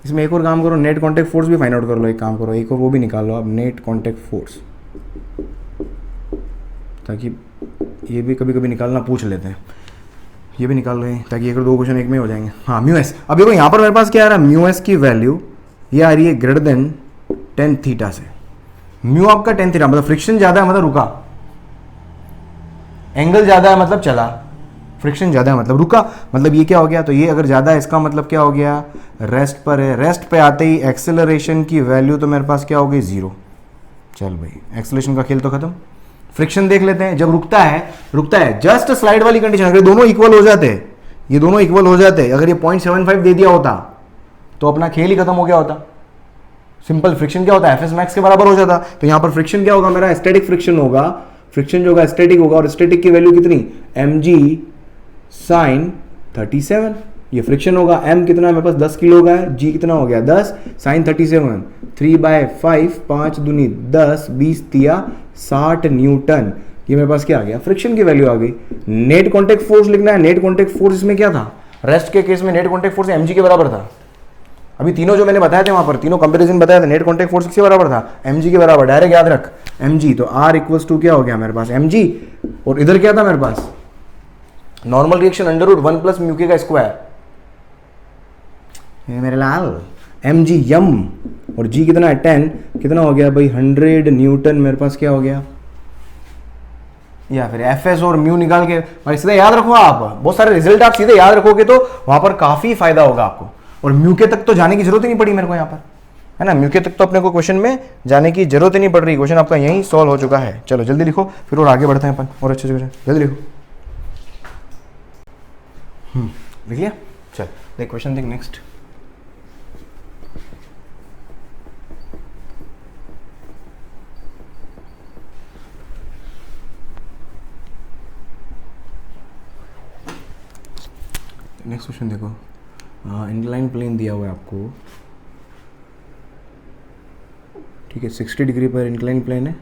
इसमें एक और काम करो, नेट कॉन्टैक्ट फोर्स भी फाइंड आउट कर लो, एक काम करो, एक और वो भी निकाल लो आप, नेट कॉन्टैक्ट फोर्स, ताकि ये भी कभी कभी निकालना पूछ लेते हैं, ये भी निकाल लो ताकि एक और 2 क्वेश्चन एक में हो जाएंगे। हाँ म्यू एस, अब देखो यहाँ पर मेरे पास क्या आ रहा है, म्यू एस की वैल्यू ये आ रही है ग्रेटर देन 10 थीटा से। म्यू आपका 10 थीटा मतलब फ्रिक्शन ज़्यादा है मतलब रुका, एंगल ज़्यादा है मतलब चला, फ्रिक्शन ज़्यादा है मतलब रुका, मतलब ये क्या हो गया, तो ये अगर ज़्यादा है इसका मतलब क्या हो गया, रेस्ट पर है, रेस्ट पे आते ही एक्सेलरेशन की वैल्यू तो मेरे पास क्या हो गई 0। चल भाई एक्सेलरेशन का खेल तो खत्म। फ्रिक्शन देख लेते हैं, जब रुकता है जस्ट स्लाइड वाली कंडीशन, अगर दोनों इक्वल हो जाते, ये दोनों इक्वल हो जाते, अगर ये 0.75 दे दिया होता तो अपना खेल ही खत्म हो गया होता। सिंपल फ्रिक्शन क्या होता है, एफएस मैक्स के बराबर हो जाता। तो यहाँ पर फ्रिक्शन क्या होगा मेरा, स्टैटिक फ्रिक्शन होगा, फ्रिक्शन जो होगा स्टैटिक होगा, और स्टैटिक की वैल्यू कितनी mg साइन 37, ये फ्रिक्शन होगा। m कितना है मेरे पास 10 किलो का है, g कितना हो गया 10, साइन 37 3/5, 5 दूनी 10, 20 तिया 60 न्यूटन। ये मेरे पास क्या आ गया, फ्रिक्शन की वैल्यू आ गई। नेट कॉन्टैक्ट फोर्स लिखना है, नेट कॉन्टैक्ट फोर्स इसमें क्या था, रेस्ट के केस में नेट कॉन्टैक्ट फोर्स mg के बराबर था। अभी तीनों जो मैंने बताए थे वहां पर, तीनों कंपेरिजन बताया था, नेट कॉन्टैक्ट फोर्स किसके बराबर था, mg के बराबर, डायरेक्ट याद रख mg। तो r इक्वल्स टू क्या हो गया मेरे पास mg, और इधर क्या था मेरे पास, normal reaction under root 1 plus mu K का स्क्वायर, मेरे लाल mg यम, और g कितना है 10, कितना हो गया भाई 100 न्यूटन मेरे पास क्या हो गया, या फिर fs और म्यू निकाल के भाई सीधे याद रखो आप, बहुत सारे रिजल्ट आप सीधे याद रखोगे तो वहां पर काफी फायदा होगा आपको। और म्यू के तक तो जाने की जरूरत ही नहीं पड़ी मेरे को यहाँ पर, है ना, म्यू के तक तो अपने को क्वेश्चन में जाने की जरूरत ही नहीं पड़ रही, क्वेश्चन आपका यहीं सॉल्व हो चुका है। चलो जल्दी लिखो फिर और आगे बढ़ते हैं अपन और अच्छे से, जल्दी लिखो। लिख लिया, चल देख क्वेश्चन देख नेक्स्ट। नेक्स्ट क्वेश्चन देखो, इंक्लाइन प्लेन दिया हुआ है आपको, ठीक है, 60 डिग्री पर इंक्लाइन प्लेन है,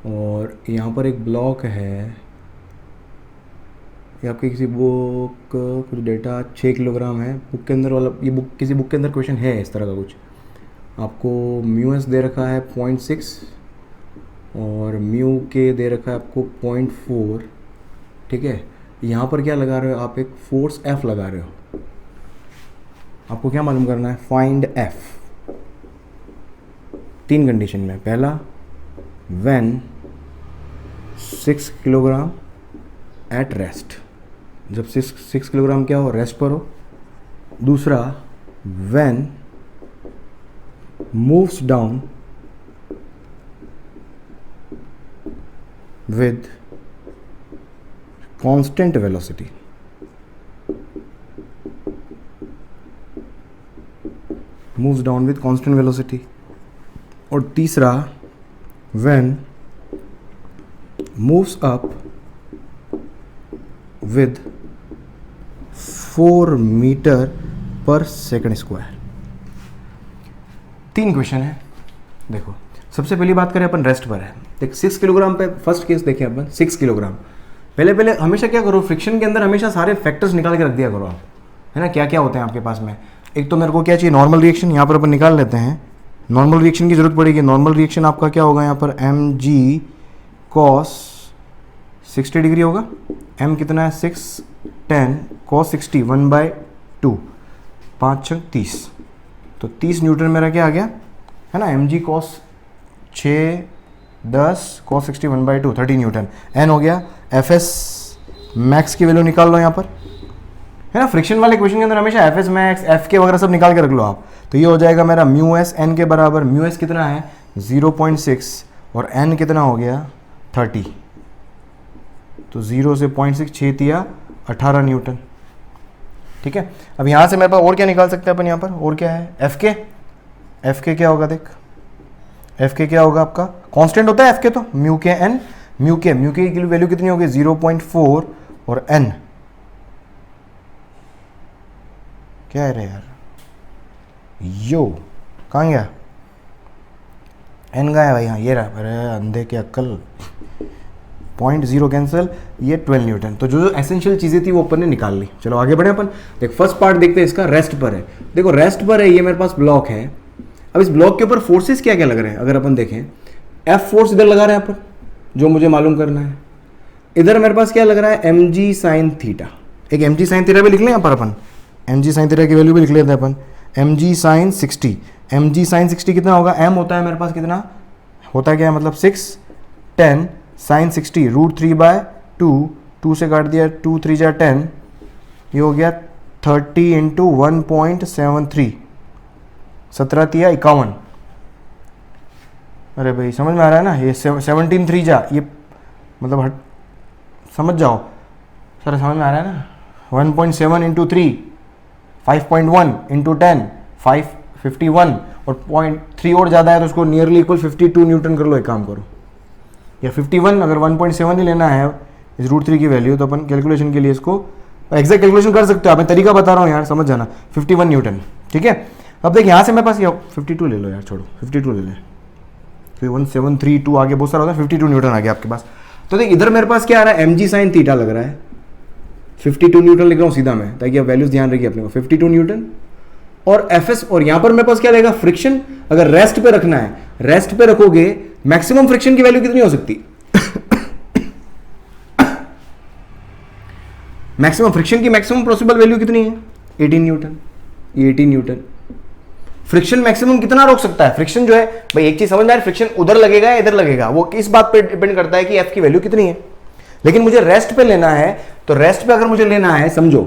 और यहाँ पर एक ब्लॉक है, ये आपके किसी बुक कुछ डेटा 6 किलोग्राम है बुक के अंदर वाला, ये बुक किसी बुक के अंदर क्वेश्चन है इस तरह का कुछ, आपको म्यू एस दे रखा है 0.6 और म्यू के दे रखा है आपको 0.4, ठीक है। यहाँ पर क्या लगा रहे हो आप, एक फोर्स F लगा रहे हो, आपको क्या मालूम करना है, फाइंड F। 3 कंडीशन में, पहला व्हेन 6 किलोग्राम एट रेस्ट, जब 6 किलोग्राम क्या हो, रेस्ट पर हो। दूसरा when moves down with constant velocity, moves down with constant velocity. और तीसरा when moves up with 4 metre per second square. 3 question है। देखो सबसे पहली बात करें अपन, रेस्ट पर है, देख 6 किलोग्राम पे फर्स्ट केस देखें अपन, 6 किलोग्राम। पहले हमेशा क्या करो, फ्रिक्शन के अंदर हमेशा सारे फैक्टर्स निकाल के रख दिया करो आप, है ना, क्या क्या होते हैं आपके पास में। एक तो मेरे को क्या चाहिए, नॉर्मल रिएक्शन, यहाँ पर अपन निकाल लेते हैं, नॉर्मल रिएक्शन की जरूरत पड़ेगी। नॉर्मल रिएक्शन आपका क्या होगा यहाँ पर, एम जी कॉस 60 डिग्री होगा, एम कितना है 6 10 कॉस 60 1/2, 5 6 30, तो 30 न्यूटन मेरा क्या आ गया, है ना, एम जी कॉस 6 10 कॉस 60 1/2 30 न्यूटन। एन हो गया, एफ एस मैक्स की वैल्यू निकाल लो यहाँ पर, है ना, फ्रिक्शन वाले क्वेश्चन के अंदर हमेशा एफ एस मैक्स एफ के वगैरह सब निकाल के रख लो आप। तो ये हो जाएगा मेरा म्यू एस एन के बराबर, म्यू एस कितना है 0.6 और एन कितना हो गया 30, तो 0 से 0.6 6 दिया 18 न्यूटन, ठीक है। अब यहाँ से मेरे पास और क्या निकाल सकते हैं अपन, यहाँ पर और क्या है, एफ के क्या होगा, देख एफ के क्या होगा आपका, कांस्टेंट होता है एफ के, तो म्यू के एन, म्यू के की वैल्यू कितनी होगी 0.4 और एन क्या है रे यार, यो कहाँ गया, एन गया भाई, हाँ ये रहा, अरे अंधे की अक्ल, 0.0 कैंसिल, ये 12 न्यूटन। तो जो एसेंशियल चीज़ें थी वो अपन ने निकाल ली। चलो आगे बढ़े अपन, देख फर्स्ट पार्ट देखते हैं इसका, रेस्ट पर है। देखो रेस्ट पर है, ये मेरे पास ब्लॉक है। अब इस ब्लॉक के ऊपर फोर्सेस क्या क्या लग रहे हैं, अगर अपन देखें, एफ फोर्स इधर लगा रहे हैं अपन, जो मुझे मालूम करना है। इधर मेरे पास क्या लग रहा है, एम जी साइन थीटा, एक एम जी साइन थीटा भी लिख लें यहाँ पर अपन, एम जी साइन थीटा की वैल्यू भी लिख लेते हैं अपन, एम जी साइन 60, एम जी साइन 60 कितना होगा, एम होता है मेरे पास कितना होता है, क्या मतलब 6 10 साइन 60 √3/2, 2 से काट दिया, 2 3 जा 10, ये हो गया 30 इंटू 1.73, 17 तिया 51। अरे भाई समझ में आ रहा है ना, ये 17 3 जा, ये मतलब हट समझ जाओ सर, समझ में आ रहा है ना, 1.7 इंटू 3 5.1 इंटू 10 551, और 0.3 और ज़्यादा है तो उसको नियरली इक्वल 52 न्यूटन कर लो, एक काम करो, या 51, अगर 1.7 ही लेना है इस √3 की वैल्यू, तो अपन कैलकुलेशन के लिए इसको एग्जैक्ट कैलकुलेशन कर सकते हो, मैं तरीका बता रहा हूँ यार, समझ जाना, 51 न्यूटन, ठीक है। अब देख यहाँ से मेरे पास ये 52 ले लो यार, छोड़ो 52 ले लें, क्योंकि 1732 आगे बहुत सारा होता है, 52 न्यूटन आ गया आपके पास। तो देख इधर मेरे पास क्या आ रहा है, एम जी साइन थीटा लग रहा है, 52 न्यूटन लिख रहा हूँ सीधा मैं, ताकि आप वैल्यूज ध्यान रखिए अपने को, 52 न्यूटन। और एफएस, और यहां पर मेरे पास क्या रहेगा, फ्रिक्शन। अगर रेस्ट पे रखना है, रेस्ट पे रखोगे, मैक्सिमम फ्रिक्शन की वैल्यू कितनी हो सकती मैक्सिमम फ्रिक्शन की मैक्सिमम पॉसिबल वैल्यू कितनी है, 18 न्यूटन। ये 18 न्यूटन। फ्रिक्शन मैक्सिमम कितना रोक सकता है, फ्रिक्शन जो है भाई, एक चीज समझ में आ रही, फ्रिक्शन उधर लगेगा या इधर लगेगा, वो किस बात पे डिपेंड करता है कि एफ की वैल्यू कितनी है। लेकिन मुझे रेस्ट पे लेना है, तो रेस्ट पे अगर मुझे लेना है, समझो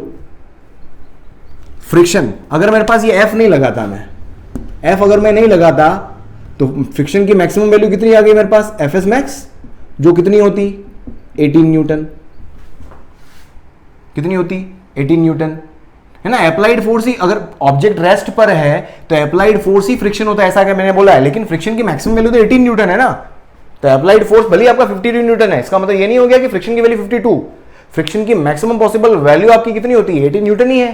फ्रिक्शन, अगर मेरे पास ये एफ नहीं लगाता, मैं एफ अगर मैं नहीं लगाता, तो फ्रिक्शन की मैक्सिमम वैल्यू कितनी आ गई मेरे पास, एफ एस मैक्स, जो कितनी होती 18 न्यूटन। कितनी होती 18 न्यूटन, है ना। अप्लाइड फोर्स ही, अगर ऑब्जेक्ट रेस्ट पर है तो अप्लाइड फोर्स ही फ्रिक्शन होता है, ऐसा क्या मैंने बोला है। लेकिन फ्रिक्शन की मैक्सिमम वैल्यू तो 18 न्यूटन है ना, तो अप्लाइड फोर्स भले आपका 52 न्यूटन है, इसका मतलब ये नहीं हो गया कि फ्रिक्शन की वैल्यू 52। फ्रिक्शन की मैक्सिमम पॉसिबल वैल्यू आपकी कितनी होती है, 18 न्यूटन ही है,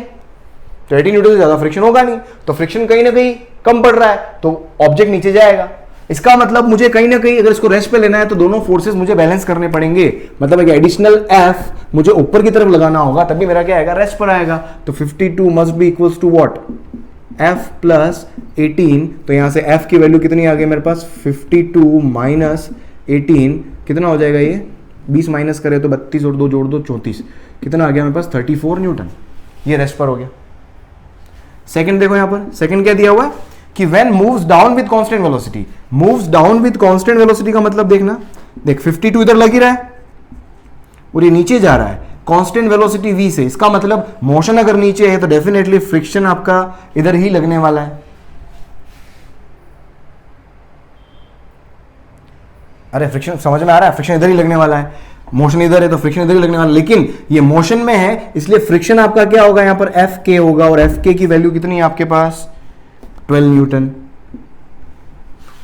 तो 18 न्यूटन से ज्यादा फ्रिक्शन होगा नहीं, तो फ्रिक्शन कहीं ना कहीं कम पड़ रहा है, तो ऑब्जेक्ट नीचे जाएगा। इसका मतलब मुझे कहीं ना कहीं अगर इसको रेस्ट पे लेना है तो दोनों फोर्सेस मुझे बैलेंस करने पड़ेंगे, मतलब एक एडिशनल एफ मुझे ऊपर की तरफ लगाना होगा, तभी मेरा क्या आएगा, रेस्ट पर आएगा। तो 52 must be equals to what, F plus 18। तो यहां से एफ की वैल्यू कितनी आ गई मेरे पास, 52 माइनस 18 कितना हो जाएगा, ये 20 माइनस करे तो 32 और 2 जोड़ दो 34, कितना आ गया मेरे पास 34 न्यूटन। ये रेस्ट पर हो गया। सेकंड देखो यहां पर, सेकंड क्या दिया हुआ है कि when moves down with constant velocity. Moves down with constant velocity का मतलब देखना, देख 52 इधर लग ही रहा है और ये नीचे जा रहा है कांस्टेंट वेलोसिटी v से, इसका मतलब मोशन अगर नीचे है तो डेफिनेटली फ्रिक्शन आपका इधर ही लगने वाला है। अरे फ्रिक्शन समझ में आ रहा है, फ्रिक्शन इधर ही लगने वाला है, मोशन इधर है तो फ्रिक्शन इधर ही लगने वाला है, लेकिन ये मोशन में है इसलिए फ्रिक्शन आपका क्या होगा, यहां पर एफ के होगा, और एफ के की वैल्यू कितनी है आपके पास 12 न्यूटन।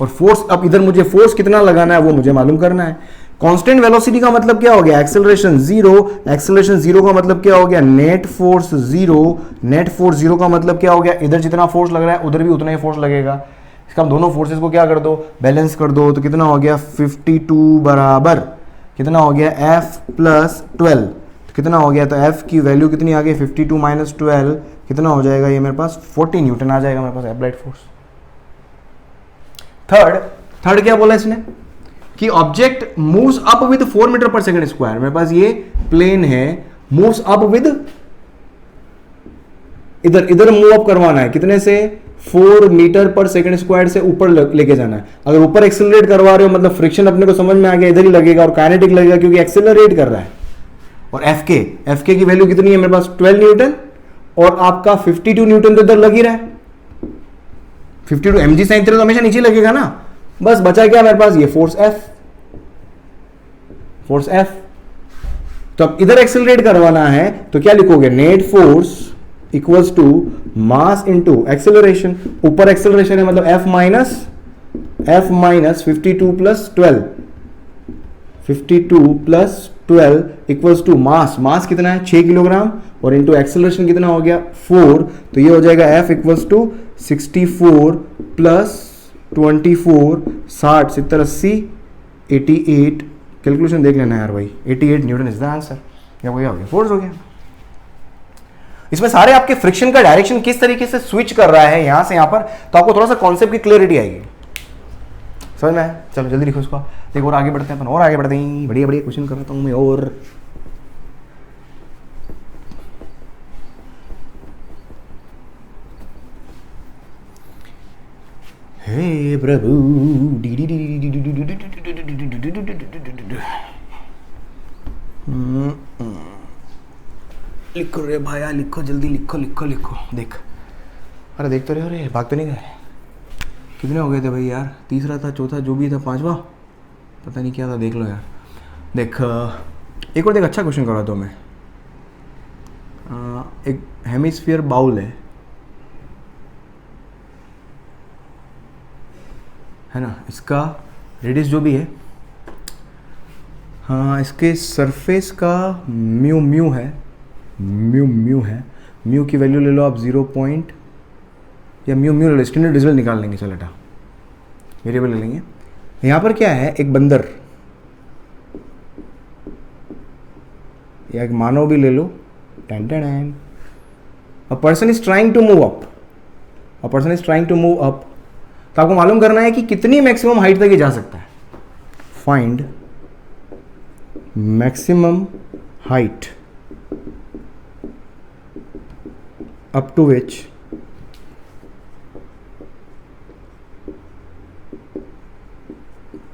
और फोर्स, अब इधर मुझे फोर्स कितना लगाना है वो मुझे मालूम करना है। कांस्टेंट वेलोसिटी का मतलब क्या हो गया, एक्सेलरेशन जीरो। एक्सेलरेशन जीरो का मतलब क्या हो गया, net force zero. Net force zero का मतलब क्या हो गया, इधर जितना फोर्स लग रहा है उधर भी उतना ही फोर्स लगेगा। इसका दोनों फोर्सेस को क्या कर दो, बैलेंस कर दो, तो कितना हो गया 52 बराबर कितना हो गया एफ प्लस 12, तो कितना हो गया, तो एफ की वैल्यू कितनी आ गई 52 माइनस 12 कितना हो जाएगा, ये मेरे पास 40 न्यूटन आ जाएगा मेरे पास अप्लाइड फोर्स। थर्ड क्या बोला इसने कि object moves up with 4 metre per second square. मेरे पास ये प्लेन है, मूव्स अप विद, इधर मूव अप करवाना है, कितने से 4 मीटर पर सेकंड स्क्वायर से ऊपर लेके जाना है। अगर ऊपर एक्सेलरेट करवा रहे हो मतलब फ्रिक्शन अपने को समझ में आ गया, इधर ही लगेगा, और काइनेटिक लगेगा क्योंकि एक्सेलरेट कर रहा है। और एफ के की वैल्यू कितनी है मेरे पास 12 न्यूटन, और आपका 52 न्यूटन तो इधर लग ही रहा है, 52 mg साइन थीटा तो हमेशा नीचे लगेगा ना। बस बचा क्या मेरे पास, ये फोर्स एफ। तो अब इधर एक्सेलरेट करवाना है तो क्या लिखोगे, net force equals to mass into acceleration. ऊपर एक्सेलरेशन है मतलब F minus 52 plus 12 equals to mass कितना है 6 किलोग्राम, और इनटू एक्सेलरेशन कितना हो गया 4, तो ये हो जाएगा F equals to 64 plus 24 60 70 80 88, calculation देख लेना यार भाई, 88 न्यूटन इज द आंसर। क्या हो गया, फोर्स हो गया। इसमें सारे आपके फ्रिक्शन का डायरेक्शन किस तरीके से स्विच कर रहा है यहां से यहां पर, तो आपको थोड़ा सा कॉन्सेप्ट की क्लियरिटी आएगी, समझ में आया। चलो जल्दी लिखो इसको, देखो और आगे बढ़ते हैं अपन, और आगे बढ़ते हैं, बढ़िया बढ़िया क्वेश्चन कर रहा हूं मैं। और हे प्रभु, लिखो रे भाया, लिखो जल्दी, लिखो। देख, अरे देख तो रहे हो रे, भाग तो नहीं गए। कितने हो गए थे भाई यार, तीसरा था, चौथा, जो भी था, पांचवा पता नहीं क्या था, देख लो यार। देख एक और देख, अच्छा क्वेश्चन करवाता हूँ मैं। एक हेमिस्फीयर बाउल है ना, इसका रेडियस जो भी है, हाँ इसके सरफेस का म्यू है, म्यू की वैल्यू ले लो आप 0 पॉइंट, या म्यू ले लो, स्टैंडर्ड रिजल्ट निकाल लेंगे, चल बेटा वेरिएबल ले लेंगे। यहाँ पर क्या है, एक बंदर या एक मानव भी ले लो, then a person is trying to move up, a person is trying to move up, तो आपको मालूम करना है कि कितनी मैक्सिमम हाइट तक ये जा सकता है. Find maximum height up to which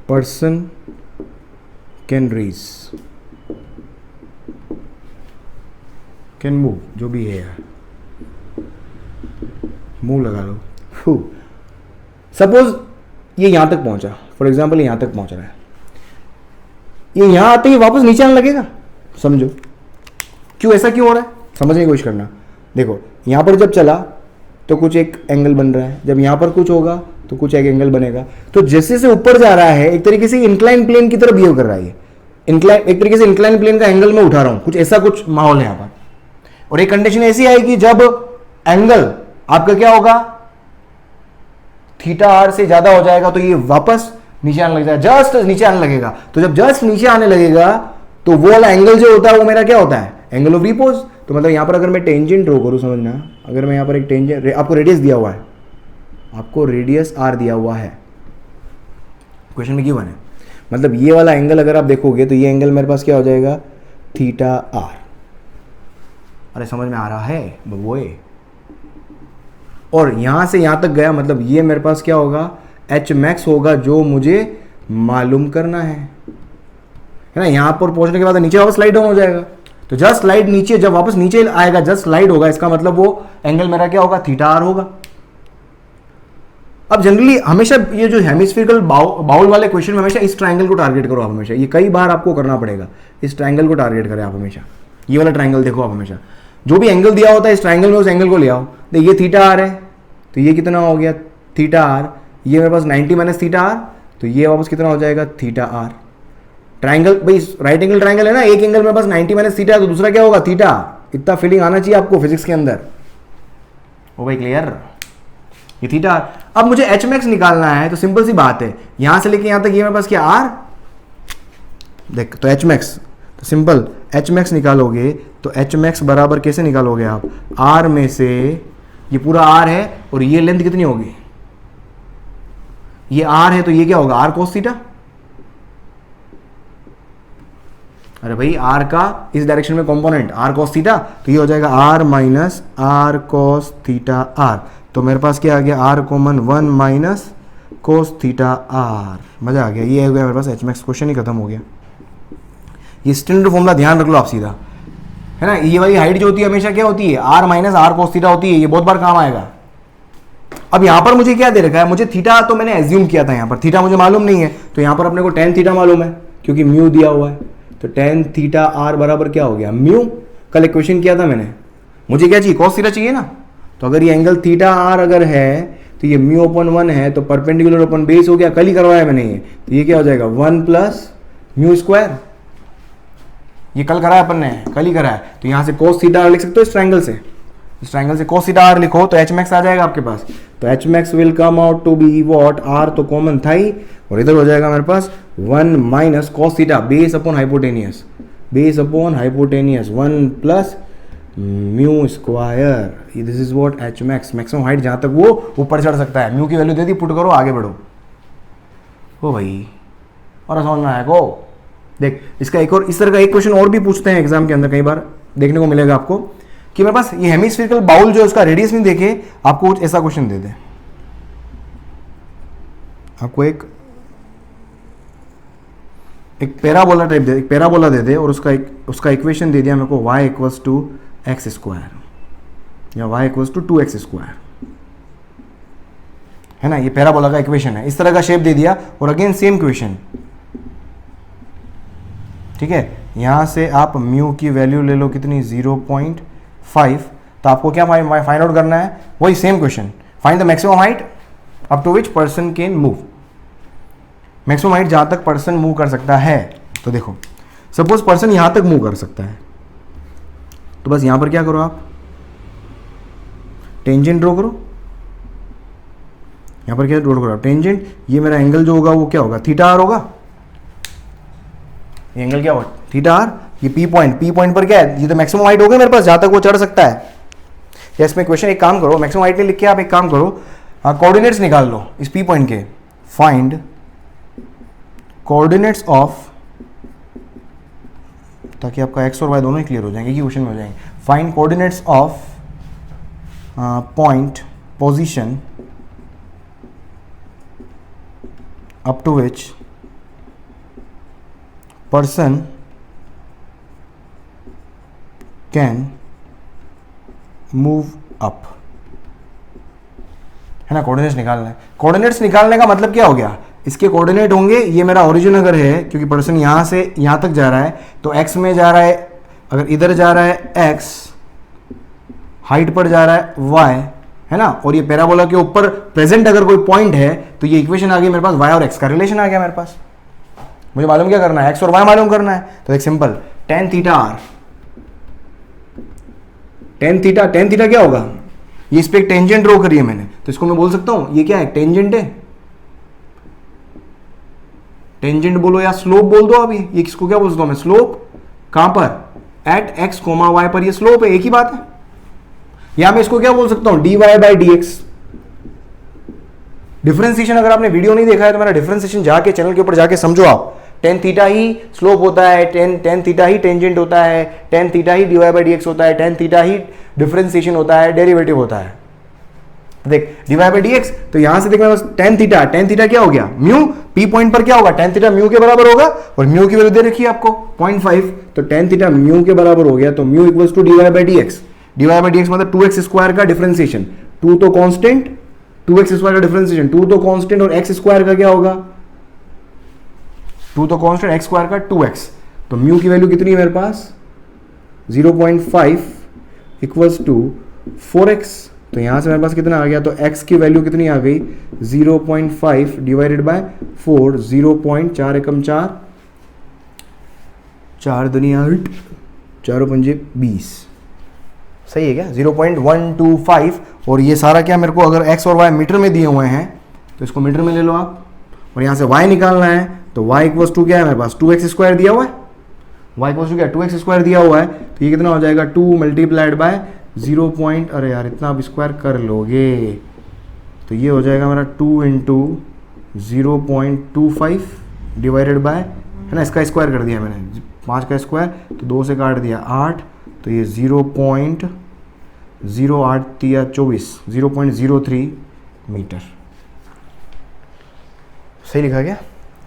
person can reach, can move, जो भी है यार, मूव लगा लो. सपोज ये यहां तक पहुंचा, फॉर एग्जाम्पल यहां तक पहुंच रहा है, ये यहां आते ही वापस नीचे आने लगेगा. समझो क्यों, ऐसा क्यों हो रहा है, समझने की कोशिश करना. देखो यहां पर जब चला तो कुछ एक एंगल बन रहा है, जब यहां पर कुछ होगा तो कुछ एक एंगल बनेगा. तो जैसे से ऊपर जा रहा है एक तरीके से इंक्लाइन प्लेन की तरह बिहेव कर रहा है. ये इंक्लाइन, एक तरीके से इंक्लाइन प्लेन का एंगल मैं उठा रहा हूं, कुछ ऐसा कुछ माहौल है यहां पर. और एक कंडीशन ऐसी आएगी जब एंगल आपका क्या होगा, थीटा आर से ज्यादा हो जाएगा, तो ये वापस नीचे आने लग जाएगा, जस्ट नीचे आने लगेगा. तो जब जस्ट नीचे आने लगेगा तो वो वाला एंगल जो होता है वो मेरा क्या होता है, एंगल ऑफ रिपोज. तो मतलब यहां पर अगर मैं टेंजेंट ड्रॉ करूं, समझना, अगर मैं यहां पर एक टेंजेंट, आपको रेडियस दिया हुआ है, आपको रेडियस आर दिया हुआ है, क्वेश्चन में गिवन है, मतलब ये वाला एंगल अगर आप देखोगे तो ये एंगल मेरे पास क्या हो जाएगा, थीटा आर. अरे समझ में आ रहा है बबुए. और यहां से यहां तक गया, मतलब ये मेरे पास क्या होगा, एच मैक्स होगा, जो मुझे मालूम करना है ना. यहां पर पहुंचने के बाद नीचे वापस स्लाइड डाउन हो जाएगा, तो जस्ट स्लाइड नीचे, जब वापस नीचे आएगा जस्ट स्लाइड होगा, इसका मतलब वो एंगल मेरा क्या होगा, थीटा आर होगा. अब जनरली हमेशा ये जो हेमिस्फेरिकल बाउल वाले क्वेश्चन में हमेशा इस ट्रायंगल को टारगेट करो आप, हमेशा ये कई बार आपको करना पड़ेगा, इस ट्रायंगल को टारगेट करें आप हमेशा. ये वाला ट्रायंगल देखो आप हमेशा, जो भी एंगल दिया होता है इस ट्रायंगल में उस एंगल को ले आओ. देखिए ये थीटा आर है, तो ये कितना हो गया, थीटा आर. ये मेरे पास 90 माइनस थीटा आर, तो ये वापस कितना हो जाएगा, थीटा आर. ट्रायंगल भाई राइट एंगल ट्रायंगल है ना, एक एंगल मेरे पास 90 माइनस थीटा है, तो दूसरा क्या होगा, थीटा. इतना फीलिंग आना चाहिए आपको फिजिक्स के अंदर. ओ भाई क्लियर, ये थीटा. अब मुझे एच मैक्स निकालना है, तो सिंपल सी बात है, यहां से लेके यहां तक ये मेरे पास क्या, आर. देख तो एच मैक्स, तो सिंपल एच मैक्स निकालोगे तो एच मैक्स बराबर कैसे निकालोगे आप, आर में से ये पूरा आर है और ये लेंथ कितनी होगी, ये आर है, तो ये क्या होगा, आर कोस थीटा. अरे भाई आर का इस डायरेक्शन में कंपोनेंट आर कोस थीटा, तो ये हो जाएगा R minus R cos theta R. तो मेरे पास क्या आ गया, R common 1 minus cos theta R. मजा आ गया, ये हो गया मेरे पास एच मैक्स. क्वेश्चन ही खत्म हो गया. ये स्टैंडर्ड फॉर्मूला ध्यान रख लो आप सीधा, है ना. ये वाली हाइट जो होती है हमेशा क्या होती है, R minus R cos theta होती है, ये बहुत बार काम आएगा. अब यहां पर मुझे क्या दे रखा है, मुझे थीटा तो मैंने एज्यूम किया था, यहां पर थीटा मुझे मालूम नहीं है, तो यहां पर अपने को टेन थीटा मालूम है क्योंकि म्यू दिया हुआ है. तो टेन थीटा आर बराबर क्या हो गया, म्यू. कल एक क्वेश्चन किया था मैंने, मुझे क्या चाहिए, कॉस थीटा चाहिए ना. तो अगर ये एंगल थीटा आर अगर है तो ये म्यू अपन 1 है, तो परपेंडिकुलर अपन बेस हो गया, कल ही करवाया मैंने ये. तो ये क्या हो जाएगा, 1 प्लस म्यू स्क्वायर. ये कल कराया अपन ने, कल ही कराया. तो यहां से cos थीटा आर लिख सकते हो इस ट्रायंगल से, इस ट्रायंगल से cos थीटा आर लिखो तो एच मैक्स आ जाएगा आपके पास. तो H max will come out to be what, R तो कॉमन था ही, और इधर हो जाएगा मेरे पास 1 minus cos theta base upon hypotenuse, base upon hypotenuse 1 plus mu square. This is what H max, maximum height जहां तक वो ऊपर चढ़ सकता है. म्यू की वैल्यू दे दी, पुट करो, आगे बढ़ो. ओ भाई और समझ में आया को. देख इसका एक और, इस तरह का एक क्वेश्चन और भी पूछते हैं एग्जाम के अंदर, कई बार देखने को मिलेगा आपको कि मेरे पास ये हेमिस्फेरिकल बाउल जो है उसका रेडियस नहीं देखे, आपको कुछ ऐसा क्वेश्चन दे दे, आपको एक पैराबोला टाइप दे, एक पैराबोला दे दे और उसका इक्वेशन दे दिया मेरे को y equals to X square या y equals to 2x square, है ना. ये पैराबोला का इक्वेशन है, इस तरह का शेप दे दिया और अगेन सेम क्वेश्चन, ठीक है. यहां से आप म्यू की वैल्यू ले लो कितनी, 0.5. तो आपको क्या फाइंड आउट करना है, वही same question, find the maximum height up to which person can move. Maximum height जहां तक पर्सन मूव कर सकता है. तो देखो सपोज पर्सन यहां तक मूव कर सकता है, तो बस यहां पर क्या करो आप, टेंजेंट ड्रॉ करो. यहां पर क्या ड्रॉ करो, टेंजेंट. ये मेरा एंगल जो होगा वो क्या होगा, थीटा आर होगा. ये एंगल क्या होगा, थीटा आर. ये पी पॉइंट पर क्या है, ये तो मैक्सिमम हाइट हो गई मेरे पास जहां तक वो चढ़ सकता है. या इसमें क्वेश्चन एक काम करो, मैक्सिमम हाइट नहीं लिख के आप एक काम करो, कोऑर्डिनेट्स निकाल लो इस पी पॉइंट के। फाइंड कोऑर्डिनेट्स ऑफ, ताकि आपका एक्स और वाई दोनों ही क्लियर हो जाएंगे, एक ही क्वेश्चन में हो जाएंगे। Find coordinates of point position up to which person can move up, है ना। कोऑर्डिनेट्स निकालना है। कोऑर्डिनेट्स निकालने का मतलब क्या हो गया, इसके कोऑर्डिनेट होंगे, ये मेरा ओरिजिन अगर है, क्योंकि पर्सन यहां से यहां तक जा रहा है, तो एक्स में जा रहा है, अगर इधर जा रहा है एक्स, हाइट पर जा रहा है वाई, है ना, और ये पैराबोला के ऊपर प्रेजेंट अगर कोई पॉइंट है, तो ये इक्वेशन आ गई मेरे पास, y और x का रिलेशन आ गया मेरे पास। मुझे मालूम क्या करना है, x और y मालूम करना है, तो एक simple tan theta r, tan theta क्या होगा, ये इस पे एक टेंजेंट ड्रॉ करी है मैंने, तो इसको मैं बोल सकता हूं ये क्या है, टेंजेंट है। टेंजेंट बोलो या स्लोप बोल दो अभी, ये किसको क्या बोल सकता हूं मैं, स्लोप। कहां पर, एट x, y पर ये स्लोप है, एक ही बात है। यहां मैं इसको क्या बोल सकता हूं, dy by D x. Differentiation अगर आपने वीडियो नहीं देखा है तो मेरा डिफरेंशिएशन जाके चैनल के ऊपर जाके समझो आप। tan थीटा ही स्लोप होता है, tan थीटा ही टेंजेंट होता है, tan theta he dy by D x होता है, tan थीटा ही डिफरेंशिएशन होता है, डेरिवेटिव होता है। देख dy बाई डी एक्स, तो यहां से देख मेरे पास tan थीटा क्या हो गया, म्यू। पी पॉइंट पर क्या होगा, tan थीटा म्यू के बराबर होगा, और म्यू की वैल्यू दे रखी है आपको 0.5, तो tan थीटा म्यू के बराबर हो गया, तो mu equals to dy by D X. dy by D X मतलब 2x स्क्वायर का डिफरेंशिएशन, 2 तो कांस्टेंट, 2x स्क्वायर का डिफरेंशिएशन 2 तो कांस्टेंट, और x स्क्वायर का क्या होगा, 2 तो कांस्टेंट, x स्क्वायर का 2x, तो म्यू की वैल्यू कितनी है मेरे पास 0.5 इक्वल्स टू 4x। तो यहां से मेरे पास कितना आ गया, तो x की वैल्यू कितनी आ गई 0.5 डिवाइडेड बाय 4, 0.4 एकम 4, 4 दुनिया 8, 4 पंजे 20, सही है क्या, 0.125। और ये सारा क्या मेरे को अगर x और y मीटर में दिए हुए हैं तो इसको मीटर में ले लो आप, और यहाँ से y निकालना है, तो y इक्वल्स टू क्या है मेरे पास, 2x स्क्वायर दिया हुआ है, y इक्वल्स टू क्या 2x स्क्वायर दिया हुआ है, तो ये कितना हो जाएगा 2 मल्टीप्लाइड बाय 0. अरे यार इतना आप स्क्वायर कर लोगे, तो ये हो जाएगा मेरा 2 इंटू 0.25 डिवाइडेड बाय, है ना, इसका स्क्वायर कर दिया मैंने, 5 का स्क्वायर, तो 2 से काट दिया 8, तो ये 0.08 या 24, 0.03 मीटर, सही लिखा क्या,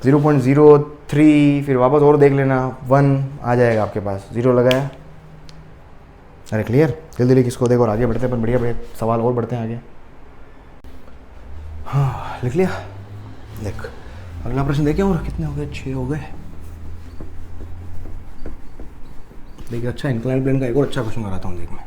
0.03, फिर वापस और देख लेना 1 आ जाएगा आपके पास, 0 लगाया। अरे क्लियर, जल्दी लिख इसको, देखो और आगे बढ़ते हैं, पर बढ़िया बढ़िया सवाल और बढ़ते हैं आगे। हाँ लिख लिया, देख अगला प्रश्न देखें, और कितने हो गए, 6 हो गए। देखिए अच्छा इंक्लाइन प्लेन का एक और अच्छा क्वेश्चन कराता हूँ, देख मैं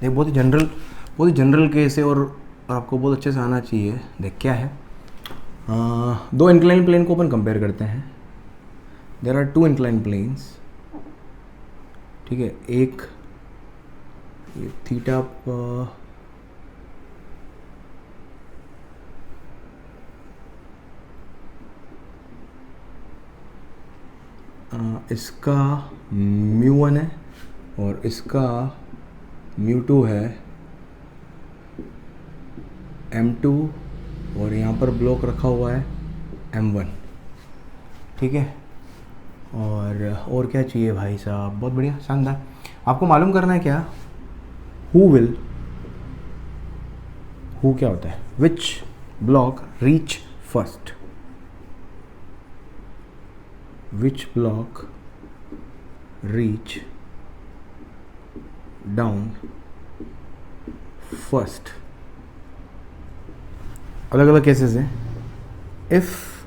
देख, बहुत ही जनरल केस है, और आपको बहुत अच्छे से आना चाहिए। देख क्या है, 2 इंक्लाइन प्लेन को अपन कंपेयर करते हैं। देयर आर 2 इंक्लाइन प्लेन्स, ठीक है, एक ये थीटा इसका μ1 है और इसका μ2 है, m2, और यहाँ पर ब्लॉक रखा हुआ है m1, ठीक है। और क्या चाहिए भाई साहब, बहुत बढ़िया शानदार। आपको मालूम करना है क्या, हु क्या होता है, विच ब्लॉक रीच फर्स्ट, विच ब्लॉक रीच डाउन फर्स्ट। अलग अलग केसेस हैं। इफ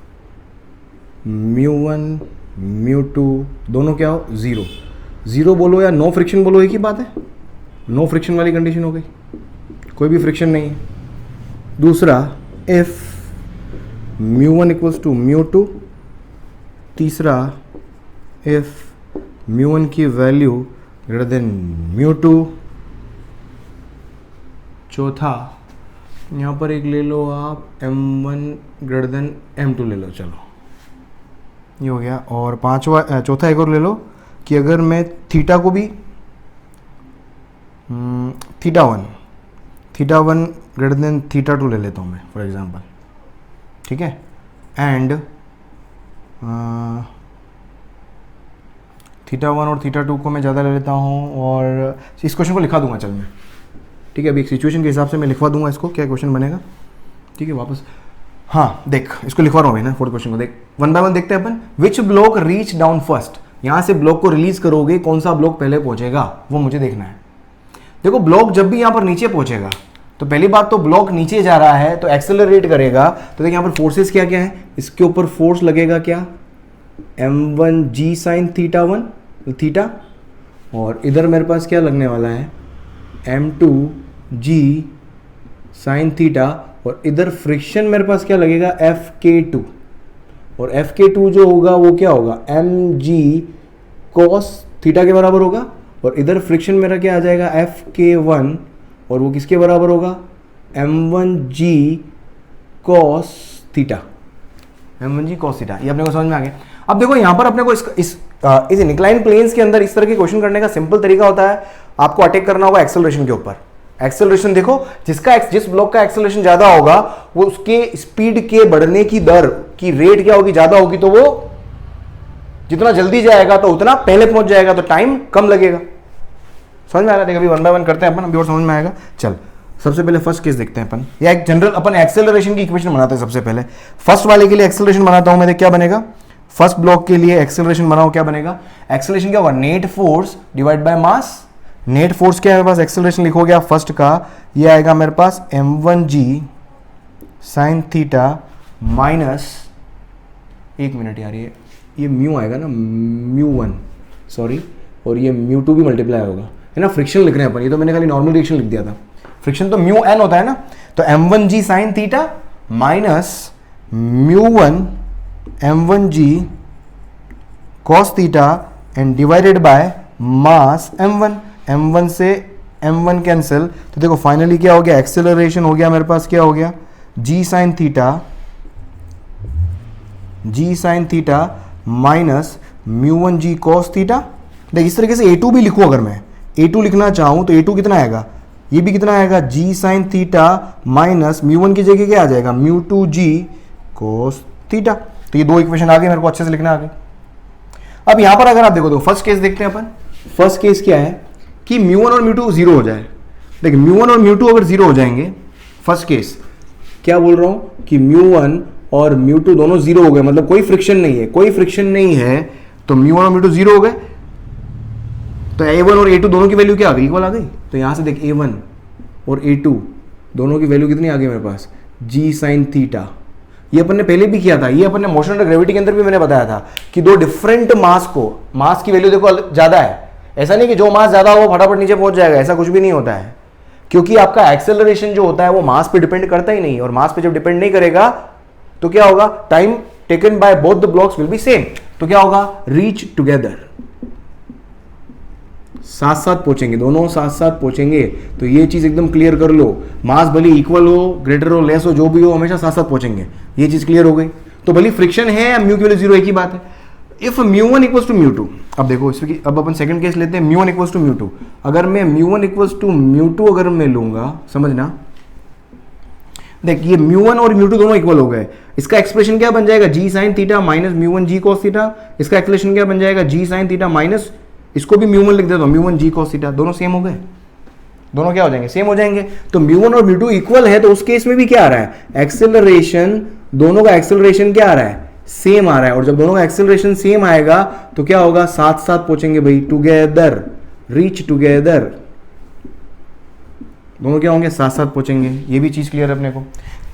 μ1 μ2 दोनों क्या हो, 0 बोलो या नो फ्रिक्शन बोलो, एक ही बात है, नो फ्रिक्शन वाली कंडीशन हो गई, कोई भी फ्रिक्शन नहीं है। दूसरा इफ μ1 इक्वल्स टू μ2, तीसरा इफ μ1 की वैल्यू ग्रेटर देन μ2, चौथा यहाँ पर एक ले लो आप m1 ग्रेटर देन m2 ले लो, चलो ये हो गया। और पांचवा चौथा एक और ले लो कि अगर मैं थीटा को भी theta one greater than theta two ले लेता हूँ मैं फॉर एग्जांपल, ठीक है। एंड थीटा वन और थीटा टू को मैं ज़्यादा ले लेता हूँ और इस क्वेश्चन को लिखा दूंगा चल मैं, ठीक है। अभी एक सिचुएशन के हिसाब से मैं लिखवा दूंगा इसको, क्या क्वेश्चन बनेगा, ठीक है। वापस हाँ देख इसको लिखवा रहा हूँ मैं ना, फोर्थ क्वेश्चन को देख, वन बाय वन देखते हैं अपन। विच ब्लॉक रीच डाउन फर्स्ट, यहाँ से ब्लॉक को रिलीज करोगे, कौन सा ब्लॉक पहले पहुंचेगा वो मुझे देखना है। देखो ब्लॉक जब भी यहाँ पर नीचे पहुंचेगा तो पहली बात तो ब्लॉक नीचे जा रहा है तो एक्सेलरेट करेगा, तो देख यहाँ पर फोर्सेस क्या क्या है, इसके ऊपर फोर्स लगेगा क्या, m1g sine theta one theta, और इधर मेरे पास क्या लगने वाला है m2g साइन थीटा, और इधर फ्रिक्शन मेरे पास क्या लगेगा fk2, और fk2 जो होगा वो क्या होगा mg cos थीटा के बराबर होगा, और इधर फ्रिक्शन मेरा क्या आ जाएगा fk1, और वो किसके बराबर होगा m1g cos theta, m1g cos theta. ये अपने को समझ में आ गया। अब देखो यहाँ पर अपने को इस इंक्लाइन प्लेन्स के अंदर इस तरह के क्वेश्चन करने का सिंपल तरीका होता है, आपको अटैक करना होगा एक्सेलरेशन के ऊपर। एक्सेलरेशन देखो, जिस ब्लॉक का एक्सेलरेशन ज्यादा होगा वो उसके स्पीड के बढ़ने की दर की रेट क्या होगी, ज्यादा होगी, तो वो जितना जल्दी जाएगा तो उतना पहले पहुंच जाएगा, तो टाइम कम लगेगा। समझ में आ रहा है? अभी वन बाय वन करते हैं अपन, अभी और समझ में आएगा। चल सबसे पहले फर्स्ट केस देखते हैं अपन, या एक जनरल अपन एक्सेलरेशन की इक्वेशन बनाते हैं। सबसे पहले फर्स्ट वाले के लिए एक्सेलरेशन बनाता हूं मैं, देख क्या बनेगा। फर्स्ट ब्लॉक के लिए एक्सेलरेशन बनाओ, क्या बनेगा, एक्सेलरेशन क्या होगा, net force divide by mass. Net force क्या है मेरे पास, एक्सेलरेशन लिखोगे आप फर्स्ट का, ये आएगा मेरे पास m1g साइन थीटा माइनस, एक मिनट यार, ये म्यू आएगा ना, म्यू1 सॉरी, और ये म्यू2 भी मल्टीप्लाई होगा, है ना। फ्रिक्शन लिख रहे हैं अपन, ये तो मैंने खाली नॉर्मल रिएक्शन लिख दिया था, फ्रिक्शन तो म्यू एन होता है ना। तो m1g sine theta minus mu one m1g cos theta and divided by mass m1, m1 से m1 कैंसिल, तो देखो फाइनली क्या हो गया, एक्सेलरेशन हो गया मेरे पास, क्या हो गया g sine theta minus mu one g cos theta. देख इस तरीके से a2 भी लिखूं, अगर मैं a2 लिखना चाहूं तो a2 कितना आएगा, ये भी कितना आएगा, g साइन थीटा माइनस म्यू1 की जगह क्या आ जाएगा, म्यू2g cos थीटा। तो ये दो इक्वेशन आ गए, मेरे को अच्छे से लिखना आ गए। अब यहां पर अगर आप देखो तो फर्स्ट केस देखते हैं अपन। फर्स्ट केस क्या है कि म्यू1 और म्यू2 जीरो हो जाए। देखिए म्यू1 और म्यू2 अगर जीरो हो जाएंगे, फर्स्ट केस क्या बोल रहा हूं कि म्यू1 और म्यू2 दोनों जीरो हो गए, मतलब कोई फ्रिक्शन नहीं है, कोई फ्रिक्शन नहीं है, तो म्यू1 और म्यू2 जीरो हो गए, तो a1 और a2 दोनों की वैल्यू क्या आ गई, इक्वल आ गई। तो यहां से देख a1 और a2 दोनों की वैल्यू कितनी आ गई मेरे पास, g साइन थीटा। ये अपन ने पहले भी किया था, ये अपन ने मोशन अंडर ग्रेविटी के अंदर भी मैंने बताया था कि दो डिफरेंट मास को, मास की वैल्यू देखो ज्यादा है, ऐसा नहीं कि जो मास ज्यादा हो फटाफट नीचे पहुंच जाएगा, ऐसा कुछ भी नहीं होता है, क्योंकि आपका एक्सेलरेशन जो होता है वो मास पे डिपेंड करता ही नहीं, और मास पे जब डिपेंड नहीं करेगा तो क्या होगा, time taken by both the blocks will be same. तो क्या होगा, रीच टुगेदर, साथ साथ पहुंचेंगे, दोनों साथ साथ पहुंचेंगे। तो ये चीज एकदम क्लियर कर लो, मास भले इक्वल हो, ग्रेटर हो, लेस हो, जो भी हो, हमेशा साथ साथ पहुंचेंगे। ये चीज क्लियर हो गई। तो भले फ्रिक्शन है या म्यू की वैल्यू जीरो, एक ही बात है। इफ म्यू1 इक्वल्स टू म्यू2, अब देखो इसमें, अब अपन सेकंड केस लेते हैं, म्यू1 इक्वल्स टू म्यू2। अगर मैं म्यू1 इक्वल्स टू म्यू2 अगर मैं लूंगा, समझना, देख ये म्यू1 और म्यू2 दोनों इक्वल हो गए, इसका एक्सप्रेशन क्या बन जाएगा, g sine theta minus mu one cos theta. इसका एक्सप्रेशन क्या बन जाएगा, जी साइन थीटा माइनस, इसको भी म्यू1 लिख देता हूं, म्यू1 cos थीटा। दोनों सेम हो गए, दोनों क्या हो जाएंगे, सेम हो जाएंगे। तो म्यू1 और म्यू2 इक्वल है, तो उस केस में भी क्या आ रहा है, एक्सेलरेशन, दोनों का एक्सेलरेशन क्या आ रहा है, सेम आ रहा है। और जब दोनों का एक्सेलरेशन सेम आएगा तो क्या होगा, साथ साथ पहुंचेंगे भाई, टुगेदर, रीच टुगेदर, दोनों क्या होंगे, साथ साथ पहुंचेंगे। ये भी चीज क्लियर है अपने को।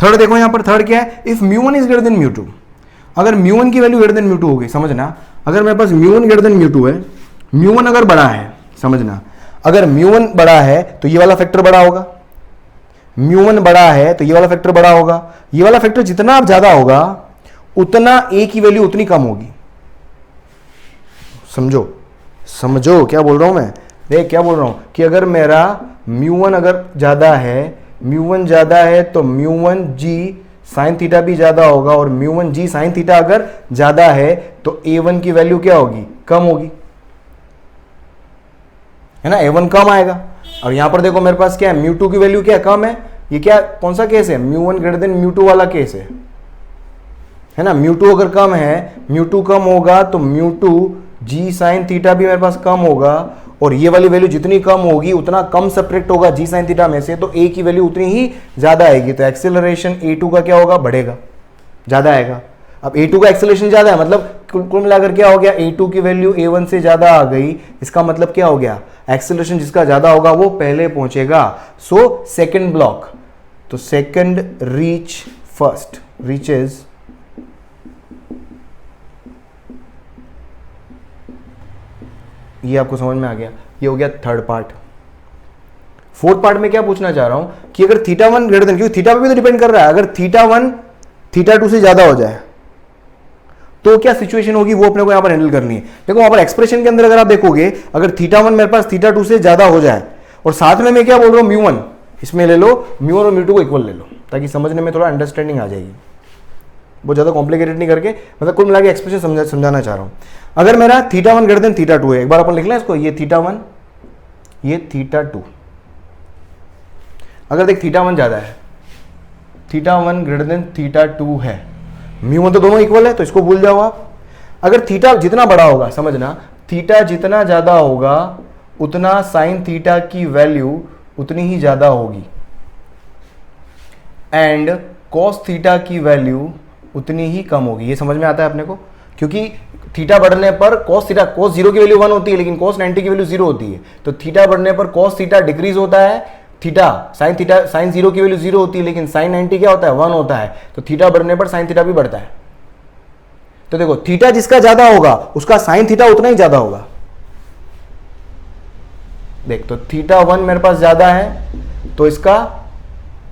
थर्ड देखो यहां पर, थर्ड क्या है, इफ म्यू1 इज ग्रेटर देन म्यू2, अगर म्यू1 की वैल्यू ग्रेटर देन म्यू2 होगी, समझना, अगर मेरे पास म्यू1 ग्रेटर देन म्यू2 है, म्यू1 अगर बड़ा है, समझना, अगर म्यू1 बड़ा है तो ये वाला फैक्टर बड़ा होगा, म्यू1 बड़ा है तो ये वाला फैक्टर बड़ा होगा। ये वाला फैक्टर जितना आप ज्यादा होगा उतना ए की वैल्यू उतनी कम होगी। समझो, समझो क्या बोल रहा हूं मैं, देख क्या बोल रहा हूं कि अगर मेरा म्यू1 अगर ज्यादा है म्यू1 ज्यादा है तो म्यू1g साइन थीटा भी ज्यादा होगा, और म्यू1g साइन थीटा अगर ज्यादा है तो a1 की वैल्यू क्या होगी, कम होगी, है ना, a1 कम आएगा। और यहां पर देखो मेरे पास क्या है, म्यू2 की वैल्यू क्या कम है, ये क्या कौन सा केस है, म्यू1 ग्रेटर देन म्यू2 वाला केस है ना। म्यू2 अगर कम है, म्यू2 कम होगा तो म्यू2g साइन थीटा भी मेरे पास कम होगा, और ये वाली वैल्यू जितनी कम होगी उतना कम सब्ट्रैक्ट होगा जी साइन थीटा में से, तो a की वैल्यू उतनी ही ज्यादा आएगी, तो एक्सेलरेशन a2 का क्या होगा, बढ़ेगा, ज्यादा आएगा। अब a2 का एक्सेलरेशन ज्यादा है, मतलब कुल मिलाकर क्या हो गया, a2 की वैल्यू a1 से ज्यादा आ गई, इसका मतलब क्या हो गया, एक्सेलरेशन जिसका ज्यादा होगा वो पहले पहुंचेगा। सो सेकंड ब्लॉक, तो सेकंड रीच फर्स्ट, रीचेज ये आपको समझ में आ गया, ये हो गया थर्ड पार्ट। फोर्थ पार्ट में क्या पूछना चाह रहा हूं कि अगर थीटा वन ग्रेटर देन, क्योंकि थीटा पे भी तो डिपेंड कर रहा है, अगर थीटा वन थीटा टू से ज्यादा हो जाए तो क्या सिचुएशन होगी, वो अपने को यहां पर हैंडल करनी है। देखो वहां पर एक्सप्रेशन के अंदर अगर आप देखोगे, अगर थीटा वन मेरे पास थीटा टू से ज्यादा हो जाए, और साथ में मैं क्या बोल रहा हूं, म्यू वन इसमें ले लो, म्यू वन और म्यू टू को इक्वल ले लो, ताकि समझने में थोड़ा अंडरस्टैंडिंग आ जाएगी, बहुत ज्यादा कॉम्प्लिकेटेड नहीं करके, मतलब कुल मिला के एक्सप्रेशन समझाना चाह रहा हूं। अगर मेरा theta one greater than theta two है, एक बार अपन लिख लें इसको, ये थीटा वन, ये थीटा टू। अगर देख थीटा वन ज्यादा है, theta one greater than theta two है, म्यू वन तो दोनों इक्वल है, तो इसको भूल जाओ आप। अगर थीटा जितना बड़ा होगा, समझना, थीटा जितना ज्यादा होगा उतना साइन थीटा की वैल्यू उतनी ही ज्यादा होगी, एंड कॉस थीटा की वैल्यू उतनी ही कम होगी। ये समझ में आता है अपने को, क्योंकि थीटा बढ़ने पर कॉस थीटा, कॉस जीरो की वैल्यू 1 होती है, लेकिन कॉस 90 की वैल्यू 0 होती है, तो थीटा बढ़ने पर कॉस थीटा डिक्रीज होता है, थीटा साइन जीरो की वैल्यू 0 होती है, लेकिन साइन 90 क्या होता है, 1 होता है, तो थीटा बढ़ने पर साइन थीटा भी बढ़ता है। तो देखो थीटा जिसका ज्यादा होगा उसका साइन थीटा उतना ही ज्यादा होगा। देख तो थीटा वन मेरे पास ज्यादा है तो इसका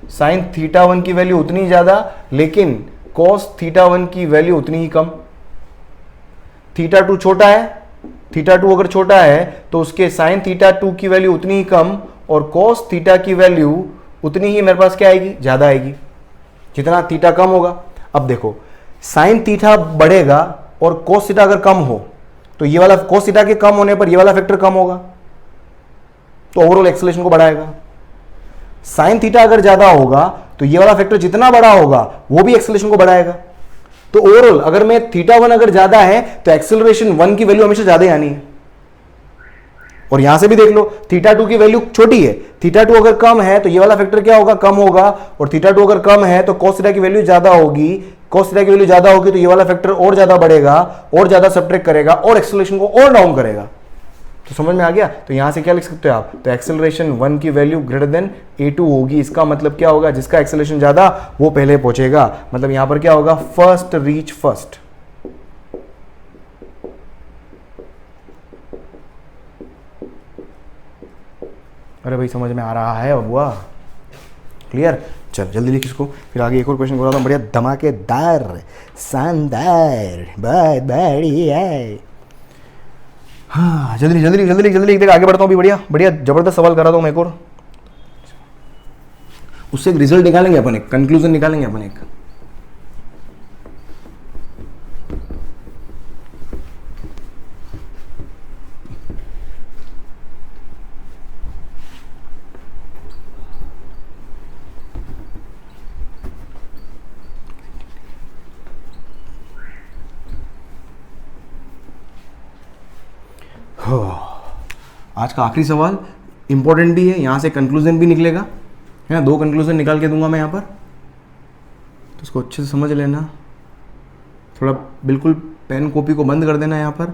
साइन थीटा वन की वैल्यू उतनी ज्यादा, लेकिन कॉस थीटा वन की वैल्यू उतनी ही कम। थीटा टू छोटा है, थीटा टू अगर छोटा है तो उसके साइन थीटा टू की वैल्यू उतनी ही कम, और कॉस थीटा की वैल्यू उतनी ही मेरे पास क्या आएगी, ज्यादा आएगी, जितना थीटा कम होगा। अब देखो साइन थीटा बढ़ेगा और कॉस थीटा अगर कम हो तो ये वाला कॉस थीटा के कम होने पर ये वाला फैक्टर कम होगा, तो ओवरऑल एक्सेलरेशन को बढ़ाएगा। साइन थीटा अगर ज्यादा होगा तो ये वाला फैक्टर जितना बड़ा होगा वो भी एक्सेलरेशन को बढ़ाएगा। तो ओवरऑल अगर मैं थीटा वन अगर ज्यादा है तो एक्सेलरेशन वन की वैल्यू हमेशा ज्यादा ही आनी है। और यहां से भी देख लो थीटा टू की वैल्यू छोटी है, थीटा टू अगर कम है तो ये वाला फैक्टर क्या होगा, कम होगा, और थीटा टू अगर कम है तो कॉस थीटा की वैल्यू ज्यादा होगी, कॉस थीटा की वैल्यू ज्यादा होगी तो ये वाला फैक्टर और ज्यादा बढ़ेगा, और ज्यादा सब्ट्रैक्ट करेगा, और एक्सेलरेशन को और डाउन करेगा। तो समझ में आ गया। तो यहां से क्या लिख सकते हो आप, तो एक्सेलरेशन वन की वैल्यू ग्रेटर देन a2 होगी। इसका मतलब क्या होगा, जिसका एक्सेलरेशन ज्यादा वो पहले पहुंचेगा। मतलब यहां पर क्या होगा, फर्स्ट रीच फर्स्ट। अरे भाई समझ में आ रहा है बबुआ, क्लियर। चल जल्दी लिख इसको, फिर आगे एक और क्वेश्चन बोला था बढ़िया धमाकेदार शानदार बहुत बढ़िया। हाँ जल्दी जल्दी जल्दी जल्दी लिख देगा, आगे बढ़ता हूँ। अभी बढ़िया बढ़िया जबरदस्त सवाल करा था मैं एक और, उससे एक रिजल्ट निकालेंगे अपन, एक कंक्लूजन निकालेंगे अपन एक। आज का आखिरी सवाल इंपॉर्टेंट भी है, यहां से कंक्लूजन भी निकलेगा, है ना। 2 कंक्लूजन निकाल के दूंगा मैं यहां पर, तो इसको अच्छे से समझ लेना। थोड़ा बिल्कुल पेन कॉपी को बंद कर देना यहाँ पर,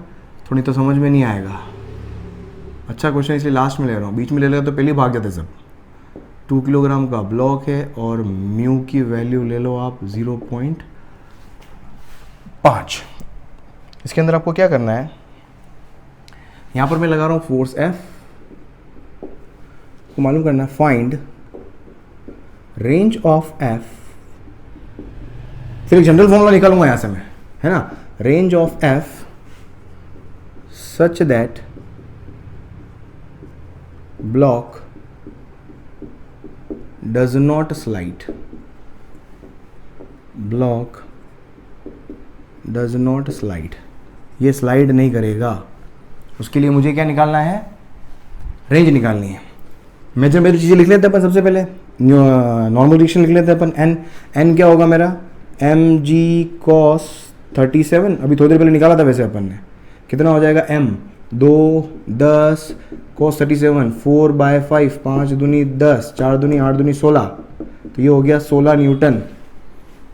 थोड़ी तो समझ में नहीं आएगा। अच्छा क्वेश्चन इसलिए लास्ट में ले रहा हूँ, बीच में ले लेगा तो पहले ही भाग जाते सब। 2 किलोग्राम का ब्लॉक है और म्यू की वैल्यू ले लो आप 0.5। इसके अंदर आपको क्या करना है, यहां पर मैं लगा रहा हूं फोर्स F को मालूम करना है, फाइंड रेंज ऑफ F। फिर एक जनरल फॉर्मूला निकालूंगा यहां से मैं, है ना, range of F such that block does not slide, block does not slide, ये स्लाइड नहीं करेगा, उसके लिए मुझे क्या निकालना है, रेंज निकालनी है। मेजर चीज़ें लिख लेते हैं अपन सबसे पहले, नॉर्मल रिएक्शन लिख लेते हैं अपन। एन क्या होगा मेरा, एम जी कॉस 37, अभी थोड़ी देर पहले निकाला था वैसे अपन ने, कितना हो जाएगा एम 2 10 कॉस 37 4/5, 5 दूनी 10, 4 दूनी 8 दूनी 16, तो ये हो गया 16 न्यूटन।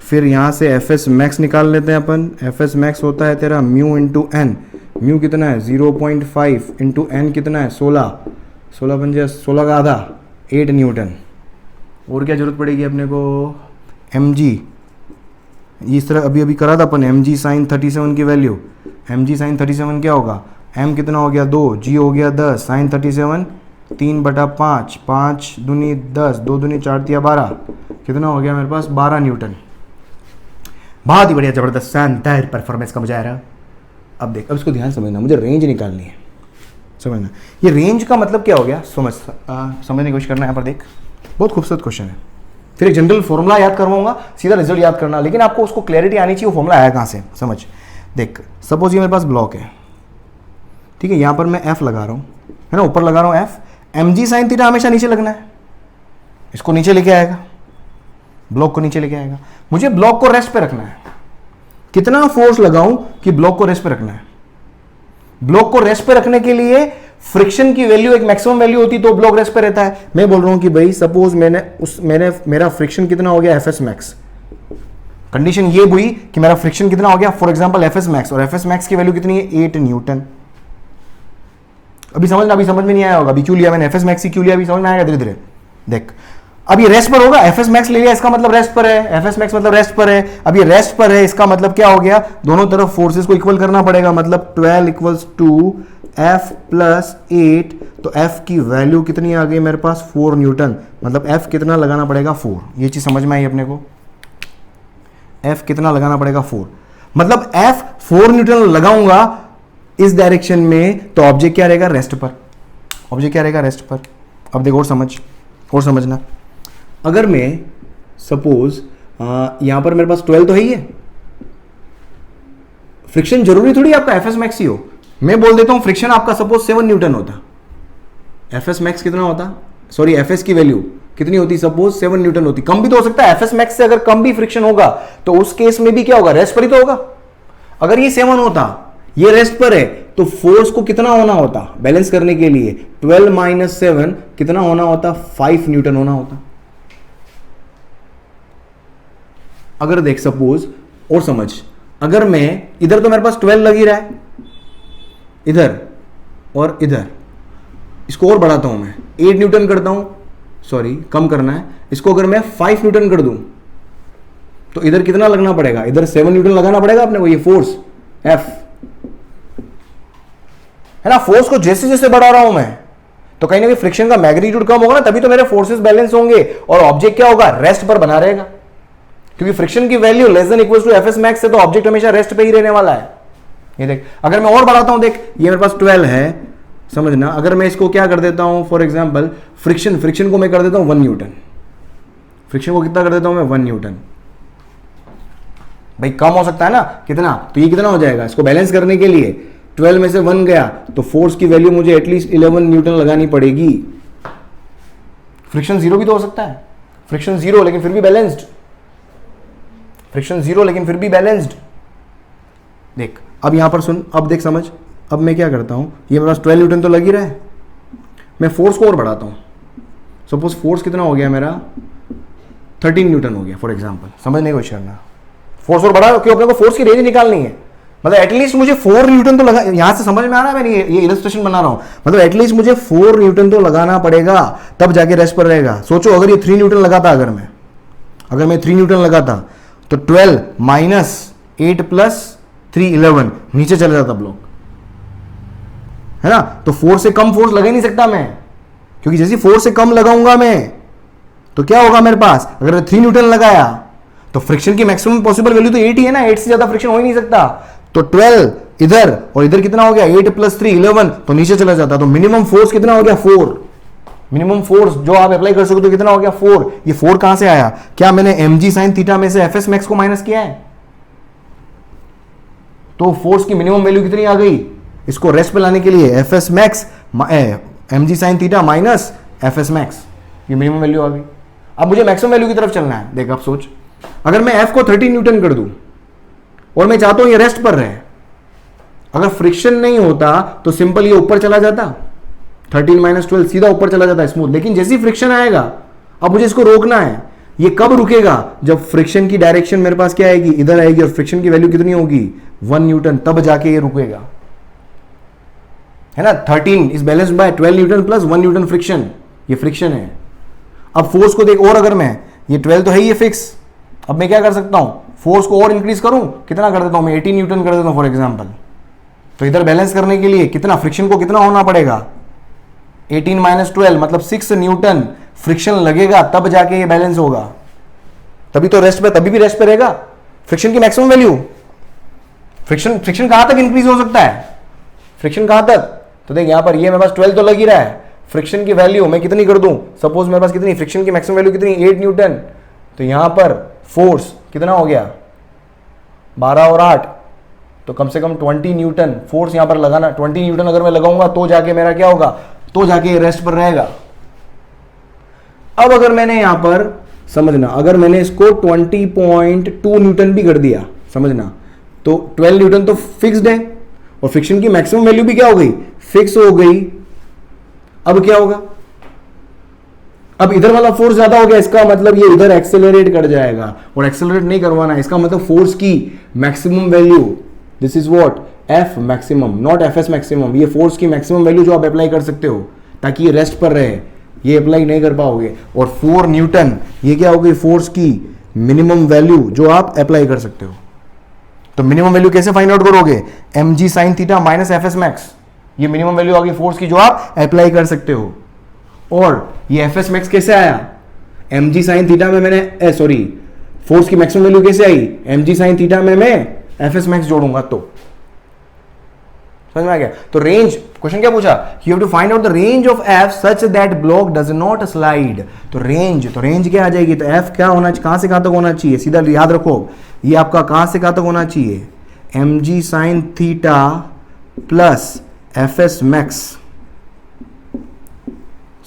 फिर यहाँ से एफ एस मैक्स निकाल लेते हैं अपन। एफ एस मैक्स होता है तेरा म्यू इंटू एन, म्यू कितना है 0.5 इंटू एन कितना है 16, 16 पंजे 16 का आधा 8 न्यूटन। और क्या जरूरत पड़ेगी अपने को, एम जी, इस तरह अभी करा था अपन, एम जी साइन 37 की वैल्यू, एम जी साइन 37 क्या होगा, एम कितना हो गया 2, जी हो गया 10, साइन 37 3/5, 5 दूनी 10, 2 दूनी 4 तिया 12, कितना हो गया मेरे पास 12 न्यूटन। बहुत ही बढ़िया, जबरदस्त, शानदार परफॉर्मेंस का मजा आ रहा। अब देख, अब इसको ध्यान समझना, मुझे रेंज निकालनी है, समझना ये रेंज का मतलब क्या हो गया, समझने की कोशिश करना। यहाँ पर देख, बहुत खूबसूरत क्वेश्चन है। फिर एक जनरल फॉर्मूला याद करवाऊंगा, सीधा रिजल्ट याद करना, लेकिन आपको उसको क्लैरिटी आनी चाहिए वो फॉर्मूला आया कहाँ से, समझ। देख, सपोज ये मेरे पास ब्लॉक है, ठीक है, यहाँ पर मैं एफ लगा रहा हूँ, है ना, ऊपर लगा रहा हूँ एफ, एम जी साइन थीटा हमेशा नीचे लगना है, इसको नीचे लेके आएगा, ब्लॉक को नीचे लेके आएगा। मुझे ब्लॉक को रेस्ट पे रखना है, कितना फोर्स लगाऊं कि ब्लॉक को रेस्ट पे रखना है। ब्लॉक को रेस्ट पे रखने के लिए फ्रिक्शन की वैल्यू एक मैक्सिमम वैल्यू होती तो ब्लॉक रेस्ट पे रहता है। मैं बोल रहा हूं कि भाई सपोज मेरा फ्रिक्शन कितना हो गया, एफ एस मैक्स, कंडीशन ये हुई कि मेरा फ्रिक्शन कितना हो गया, for example F S max, और एफ एस मैक्स की वैल्यू कितनी है 8 न्यूटन। अभी समझना, अभी समझ में नहीं आया होगा, अभी क्यों लिया मैंने एफ एस मैक्स क्यों लिया, अभी समझ में आएगा धीरे धीरे। देख, अब ये रेस्ट पर होगा, एफ एस मैक्स ले लिया, इसका मतलब रेस्ट पर है, एफ एस मैक्स मतलब रेस्ट पर है। अब ये रेस्ट पर है, इसका मतलब क्या हो गया, दोनों तरफ फोर्सेस को इक्वल करना पड़ेगा, मतलब 12 इक्वल्स टू एफ प्लस 8, तो एफ की वैल्यू कितनी आ गई मेरे पास 4 न्यूटन, मतलब एफ कितना लगाना पड़ेगा 4। ये चीज समझ में आई अपने को, एफ कितना लगाना पड़ेगा 4, मतलब एफ 4 न्यूटन लगाऊंगा इस डायरेक्शन में, तो ऑब्जेक्ट क्या रहेगा, रेस्ट पर, ऑब्जेक्ट क्या रहेगा, रेस्ट पर। अब देखो और समझना, अगर मैं सपोज यहां पर मेरे पास 12 तो है ही है, फ्रिक्शन जरूरी थोड़ी आपका एफ एस मैक्स ही हो, मैं बोल देता हूं फ्रिक्शन आपका सपोज 7 न्यूटन होता, एफ एस मैक्स कितना होता, सॉरी एफ एस की वैल्यू कितनी होती, सपोज 7 न्यूटन होती, कम भी तो हो सकता है, एफ एस मैक्स से अगर कम भी फ्रिक्शन होगा तो उस केस में भी क्या होगा, रेस्ट पर ही तो होगा। अगर ये 7 होता, ये रेस्ट पर है, तो फोर्स को कितना होना होता बैलेंस करने के लिए, 12 माइनस 7 कितना होना होता, 5 न्यूटन होना होता। अगर देख सपोज और समझ, अगर मैं इधर तो मेरे पास 12 लग ही रहा है, इधर और इधर, इसको और बढ़ाता हूं मैं 8 न्यूटन करता हूं, सॉरी कम करना है इसको, अगर मैं 5 न्यूटन कर दूं तो इधर कितना लगना पड़ेगा, इधर 7 न्यूटन लगाना पड़ेगा अपने को, ये फोर्स एफ है ना। फोर्स को जैसे जैसे बढ़ा रहा हूं मैं, तो कहीं ना कहीं फ्रिक्शन का मैग्नीट्यूड कम होगा ना, तभी तो मेरे फोर्सेस बैलेंस होंगे और ऑब्जेक्ट क्या होगा, रेस्ट पर बना रहेगा, क्योंकि फ्रिक्शन की value less than equals to F S max है, तो ऑब्जेक्ट हमेशा रेस्ट पे ही रहने वाला है। ये देख, अगर मैं और बढ़ाता हूं, देख ये मेरे पास 12 है, समझना, अगर मैं इसको क्या कर देता हूं, फॉर एग्जांपल फ्रिक्शन को मैं कर देता हूं 1 न्यूटन, फ्रिक्शन को कितना कर देता हूं मैं 1 न्यूटन, भाई कम हो सकता है ना कितना, तो ये कितना हो जाएगा, इसको बैलेंस करने के लिए 12 में से 1 गया, तो फोर्स की वैल्यू मुझे एटलीस्ट 11 न्यूटन लगानी पड़ेगी। फ्रिक्शन 0 भी तो हो सकता है, फ्रिक्शन 0 लेकिन फिर भी बैलेंस्ड, फ्रिक्शन 0 लेकिन फिर भी बैलेंस्ड। देख अब यहां पर सुन, अब देख समझ, अब मैं क्या करता हूं, ये मेरे पास 12 न्यूटन तो लग ही रहा है, मैं फोर्स को और बढ़ाता हूं, सपोज फोर्स कितना हो गया मेरा 13 न्यूटन हो गया फॉर एग्जांपल, समझने की कोशिश करना, फोर्स और बढ़ा, क्यों अपने को फोर्स की रेंज निकालनी है, मतलब एटलीस्ट मुझे 4 न्यूटन तो लगा, यहां से समझ में आ रहा है, मैं ये इलस्ट्रेशन बना रहा हूं, मतलब एटलीस्ट मुझे 4 न्यूटन तो लगाना पड़ेगा, तब जाके रेस्ट पर रहेगा। सोचो अगर ये 3 न्यूटन लगाता, अगर मैं 3 न्यूटन लगाता, तो 12 माइनस 8 प्लस 3 11 नीचे चले जाता ब्लॉक, है ना। तो 4 से कम फोर्स लगा ही नहीं सकता मैं, क्योंकि जैसे 4 से कम लगाऊंगा मैं तो क्या होगा मेरे पास, अगर 3 न्यूटन लगाया तो फ्रिक्शन की मैक्सिमम पॉसिबल वैल्यू तो 8 ही है ना, 8 से ज्यादा फ्रिक्शन हो ही नहीं सकता, तो 12 इधर और इधर कितना हो गया 8 प्लस 3 11, तो नीचे चला जाता, तो मिनिमम फोर्स कितना हो गया 4, मिनिमम फोर्स जो आप अप्लाई कर सकते हो कितना हो गया 4। ये 4 कहां से आया? क्या मैंने mg sin थीटा में से fs मैक्स को माइनस किया है? तो फोर्स की मिनिमम वैल्यू कितनी आ गई? इसको रेस्ट पे लाने के लिए fs max mg sin theta minus fs max, ये मिनिमम वैल्यू आ गई। अब मुझे मैक्सिमम वैल्यू की तरफ चलना है। देख आप सोच, अगर मैं f को 30 न्यूटन कर दूं और मैं चाहता हूं ये रेस्ट पर रहे, अगर फ्रिक्शन नहीं होता तो सिंपल ये ऊपर चला जाता, 13 माइनस 12 सीधा ऊपर चला जाता है स्मूथ। लेकिन जैसे ही फ्रिक्शन आएगा, अब मुझे इसको रोकना है। ये कब रुकेगा? जब फ्रिक्शन की डायरेक्शन मेरे पास क्या आएगी? इधर आएगी, और फ्रिक्शन की वैल्यू कितनी होगी? 1 न्यूटन, तब जाके ये रुकेगा, है ना। 13 is balanced bye 12 Newton plus 1 Newton friction, ये फ्रिक्शन है। अब फोर्स को देख, और अगर मैं ये 12 तो है ये फिक्स, अब मैं क्या कर सकता हूं? फोर्स को और इंक्रीज करूं, कितना कर देता हूं मैं? 18 न्यूटन कर देता हूं फॉर एग्जांपल। तो इधर बैलेंस करने के लिए कितना फ्रिक्शन को कितना होना पड़ेगा? 18 माइनस 12 मतलब 6 न्यूटन फ्रिक्शन लगेगा, तब जाके ये बैलेंस होगा। तभी तो रेस्ट पे, तभी भी रेस्ट पे रहेगा। फ्रिक्शन की मैक्सिमम वैल्यू, फ्रिक्शन कहां तक इंक्रीज हो सकता है? फ्रिक्शन कहां तक? तो देख यहां पर ये मेरे पास 12 तो लग ही रहा है। फ्रिक्शन की वैल्यू मैं कितनी कर दूं? सपोज मेरे पास कितनी फ्रिक्शन की मैक्सिमम वैल्यू कितनी? 8 न्यूटन। तो यहां पर फोर्स कितना हो गया? 12 और 8, तो कम से कम 20 न्यूटन फोर्स यहां पर लगाना। 20 न्यूटन अगर मैं लगाऊंगा तो जाके मेरा क्या होगा? तो जाके रेस्ट पर रहेगा। अब अगर मैंने यहां पर समझना, अगर मैंने इसको 20.2 न्यूटन भी कर दिया, समझना, तो 12 न्यूटन तो फिक्स्ड है, और फ्रिक्शन की मैक्सिमम वैल्यू भी क्या हो गई? फिक्स हो गई। अब क्या होगा? अब इधर वाला फोर्स ज्यादा हो गया, इसका मतलब ये इधर एक्सेलरेट कर जाएगा, और एक्सेलरेट नहीं करवाना है, इसका मतलब फोर्स की maximum value, this is what? F maximum, not F S maximum. ये फोर्स की मैक्सिमम वैल्यू जो आप अप्लाई कर सकते हो ताकि ये रेस्ट पर रहे, ये अप्लाई नहीं कर पाओगे। और 4 न्यूटन ये क्या हो गई? फोर्स की मिनिमम वैल्यू जो आप अप्लाई कर सकते हो। तो मिनिमम वैल्यू कैसे फाइंड आउट करोगे? mg sin theta minus F S max, ये मिनिमम वैल्यू आ गई फोर्स की जो आप अप्लाई कर सकते हो। और ये एफ एस मैक्स कैसे आया? mg sin थीटा में मैंने सॉरी फोर्स की मैक्सिमम वैल्यू कैसे आई? mg sin थीटा में मैं एफ एस मैक्स जोड़ूंगा, तो समझ में आ गया। तो रेंज, क्वेश्चन क्या पूछा? You have to find out the range of F such that block does not slide. तो रेंज क्या आ जाएगी? तो एफ क्या होना चाहिए? कहां से कहां तक होना चाहिए? सीधा याद रखो, ये आपका कहां से कहां तक होना चाहिए? mg sin theta plus F S max,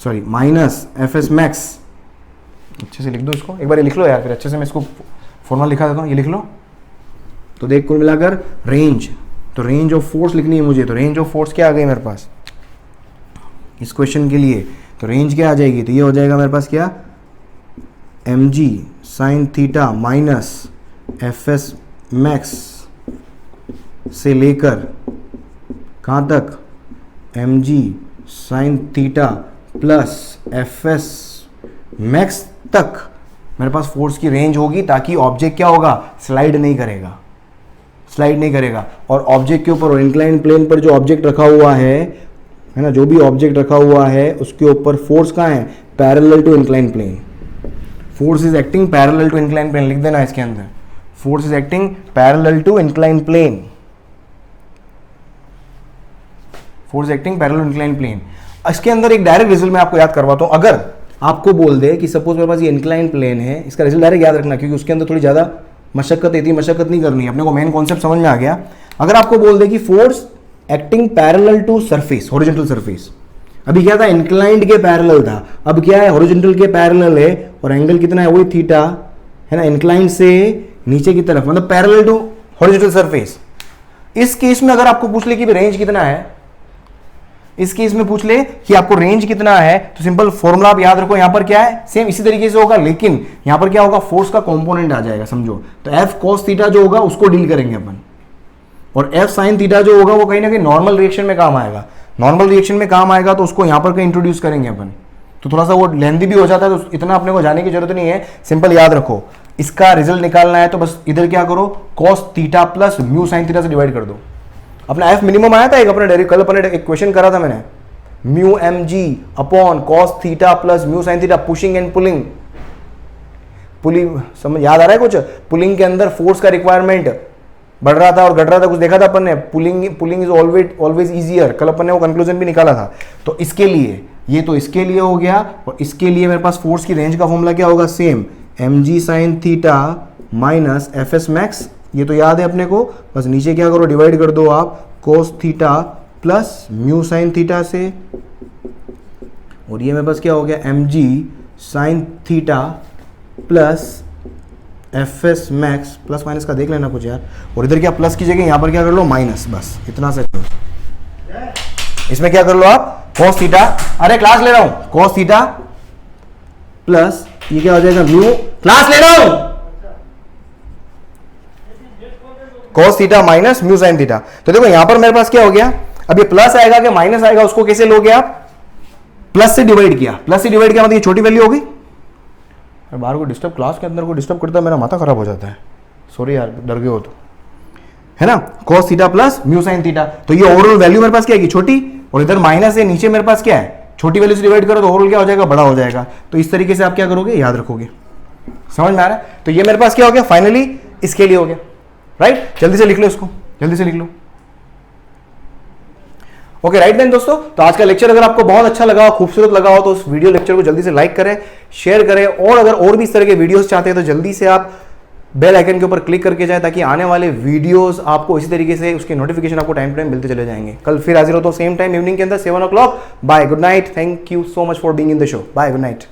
sorry minus F S max. अच्छे से लिख दो इसको, एक बार ये लिख लो यार, फिर अच्छे से मैं इसको फॉर्मूला लिखा देता हूं, ये लिख लो। तो देख कुल मिलाकर रेंज, तो रेंज ऑफ फोर्स लिखनी है मुझे। तो रेंज ऑफ फोर्स क्या आ गई मेरे पास इस क्वेश्चन के लिए? तो रेंज क्या आ जाएगी? तो ये हो जाएगा मेरे पास क्या? mg sin theta minus F S max से लेकर कहाँ तक? mg sin theta plus F S max तक मेरे पास फोर्स की रेंज होगी, ताकि ऑब्जेक्ट क्या होगा? स्लाइड नहीं करेगा, स्लाइड नहीं करेगा। और ऑब्जेक्ट के ऊपर, इंक्लाइन प्लेन पर जो ऑब्जेक्ट रखा हुआ है ना, जो भी ऑब्जेक्ट रखा हुआ है उसके ऊपर फोर्स कहाँ है? Parallel to incline plane. Force is acting parallel to incline plane, लिख देना इसके अंदर, force is acting parallel to incline plane, force acting parallel to incline plane. इसके अंदर एक डायरेक्ट रिजल्ट मैं आपको याद करवाता हूं। अगर आपको बोल दे कि सपोज मेरे पास ये इंक्लाइन प्लेन है, इसका रिजल्ट डायरेक्ट याद रखना, क्योंकि उसके अंदर थोड़ी ज्यादा मशक्कत है, इतनी मशक्कत नहीं करनी है, अपने को मेन कॉन्सेप्ट समझ में आ गया। अगर आपको बोल दे कि force acting parallel to surface, horizontal surface, अभी क्या था? इंक्लाइंड के पैरेलल था, अब क्या है? हॉरिजॉन्टल के पैरेलल है, और एंगल कितना है? वही थीटा है ना, इंक्लाइंड से नीचे की तरफ, मतलब पैरेलल टू हॉरिजॉन्टल सरफेस। इस केस में अगर आपको पूछ ले कि रेंज कितना है, इस केस में पूछ ले कि आपको रेंज कितना है, तो सिंपल फॉर्मूला आप याद रखो, यहां पर क्या है? सेम इसी तरीके से होगा, लेकिन यहां पर क्या होगा? फोर्स का कंपोनेंट आ जाएगा, समझो। तो एफ कॉस थीटा जो होगा उसको डील करेंगे अपन, और एफ साइन थीटा जो होगा वो कहीं ना कहीं नॉर्मल रिएक्शन में काम आएगा। नॉर्मल रिएक्शन में काम आएगा तो उसको यहां पर कहीं इंट्रोड्यूस करेंगे अपन, तो थोड़ा सा वो लेंथी भी हो जाता है, तो इतना अपने को जाने की जरूरत नहीं है। सिंपल याद रखो, इसका रिजल्ट निकालना है तो बस इधर क्या करो? Cos theta plus mu sine theta से डिवाइड कर दो। अपना एफ मिनिमम आया था एक अपने डायरेक्ट, कल अपने एक क्वेश्चन करा था मैंने, mu m g upon cos theta plus mu sine theta, pushing and pulling. Pulling समझ याद आ रहा है कुछ? पुलिंग के अंदर फोर्स का रिक्वायरमेंट बढ़ रहा था और घट रहा था, कुछ देखा था अपन ने, पुलिंग इज ऑलवेज इजियर, कल अपन ने वो कंक्लूजन भी निकाला था। तो इसके लिए ये तो इसके लिए हो गया, और इसके लिए मेरे पास फोर्स की रेंज का फॉर्मूला क्या होगा, same mg sin theta minus fs max, ये तो याद है अपने को, बस नीचे क्या करो, डिवाइड कर दो आप cos theta plus mu sine theta से, और ये मेरे पास क्या हो गया mg sin theta plus fs max, plus minus का देख लेना कुछ यार, और इधर क्या प्लस की जगह यहाँ पर क्या कर लो माइनस, बस इतना से इसमें क्या कर लो आप cos थीटा, अरे क्लास ले रहा हूं, cos थीटा प्लस ये क्या हो जाएगा म्यू, क्लास ले रहा हूं, cos theta minus mu sine theta. तो देखो यहां पर मेरे पास क्या हो गया, अब ये प्लस आएगा कि माइनस आएगा, उसको कैसे लोगे आप, प्लस से डिवाइड किया, प्लस से डिवाइड किया मतलब ये छोटी वैल्यू होगी, बाहर को डिस्टर्ब, क्लास के अंदर को डिस्टर्ब करता है, मेरा माथा खराब हो जाता है, सॉरी यार डर गए हो तो, है ना, cos theta plus mu sine theta. तो ये ओवरऑल वैल्यू मेरे पास क्या है छोटी, और इधर माइनस है, नीचे मेरे पास क्या है, छोटी वैल्यू से डिवाइड करो तो ओवरऑल क्या हो जाएगा, बड़ा हो जाएगा। तो इस तरीके से आप क्या करोगे, याद रखोगे, समझ में आ रहा है। तो ये मेरे पास क्या हो गया, फाइनली इसके लिए हो गया, राइट। जल्दी से लिख लो इसको, जल्दी से लिख लो। ओके राइट देन दोस्तों, तो आज का लेक्चर अगर आपको बहुत अच्छा लगा हो, खूबसूरत लगा हो, तो उस वीडियो लेक्चर को जल्दी से लाइक करें, शेयर करें, और अगर और भी इस तरह के वीडियोस चाहते हैं तो जल्दी से आप बेल आइकन के ऊपर क्लिक करके जाए, ताकि आने वाले वीडियोस आपको इसी तरीके से उसके नोटिफिकेशन आपको टाइम टू टाइम मिलते चले जाएंगे। कल फिर हाजिर होता हूं सेम टाइम इवनिंग के अंदर 7 o'clock। Bye, good night, thank you so much for being in the show, bye, good night.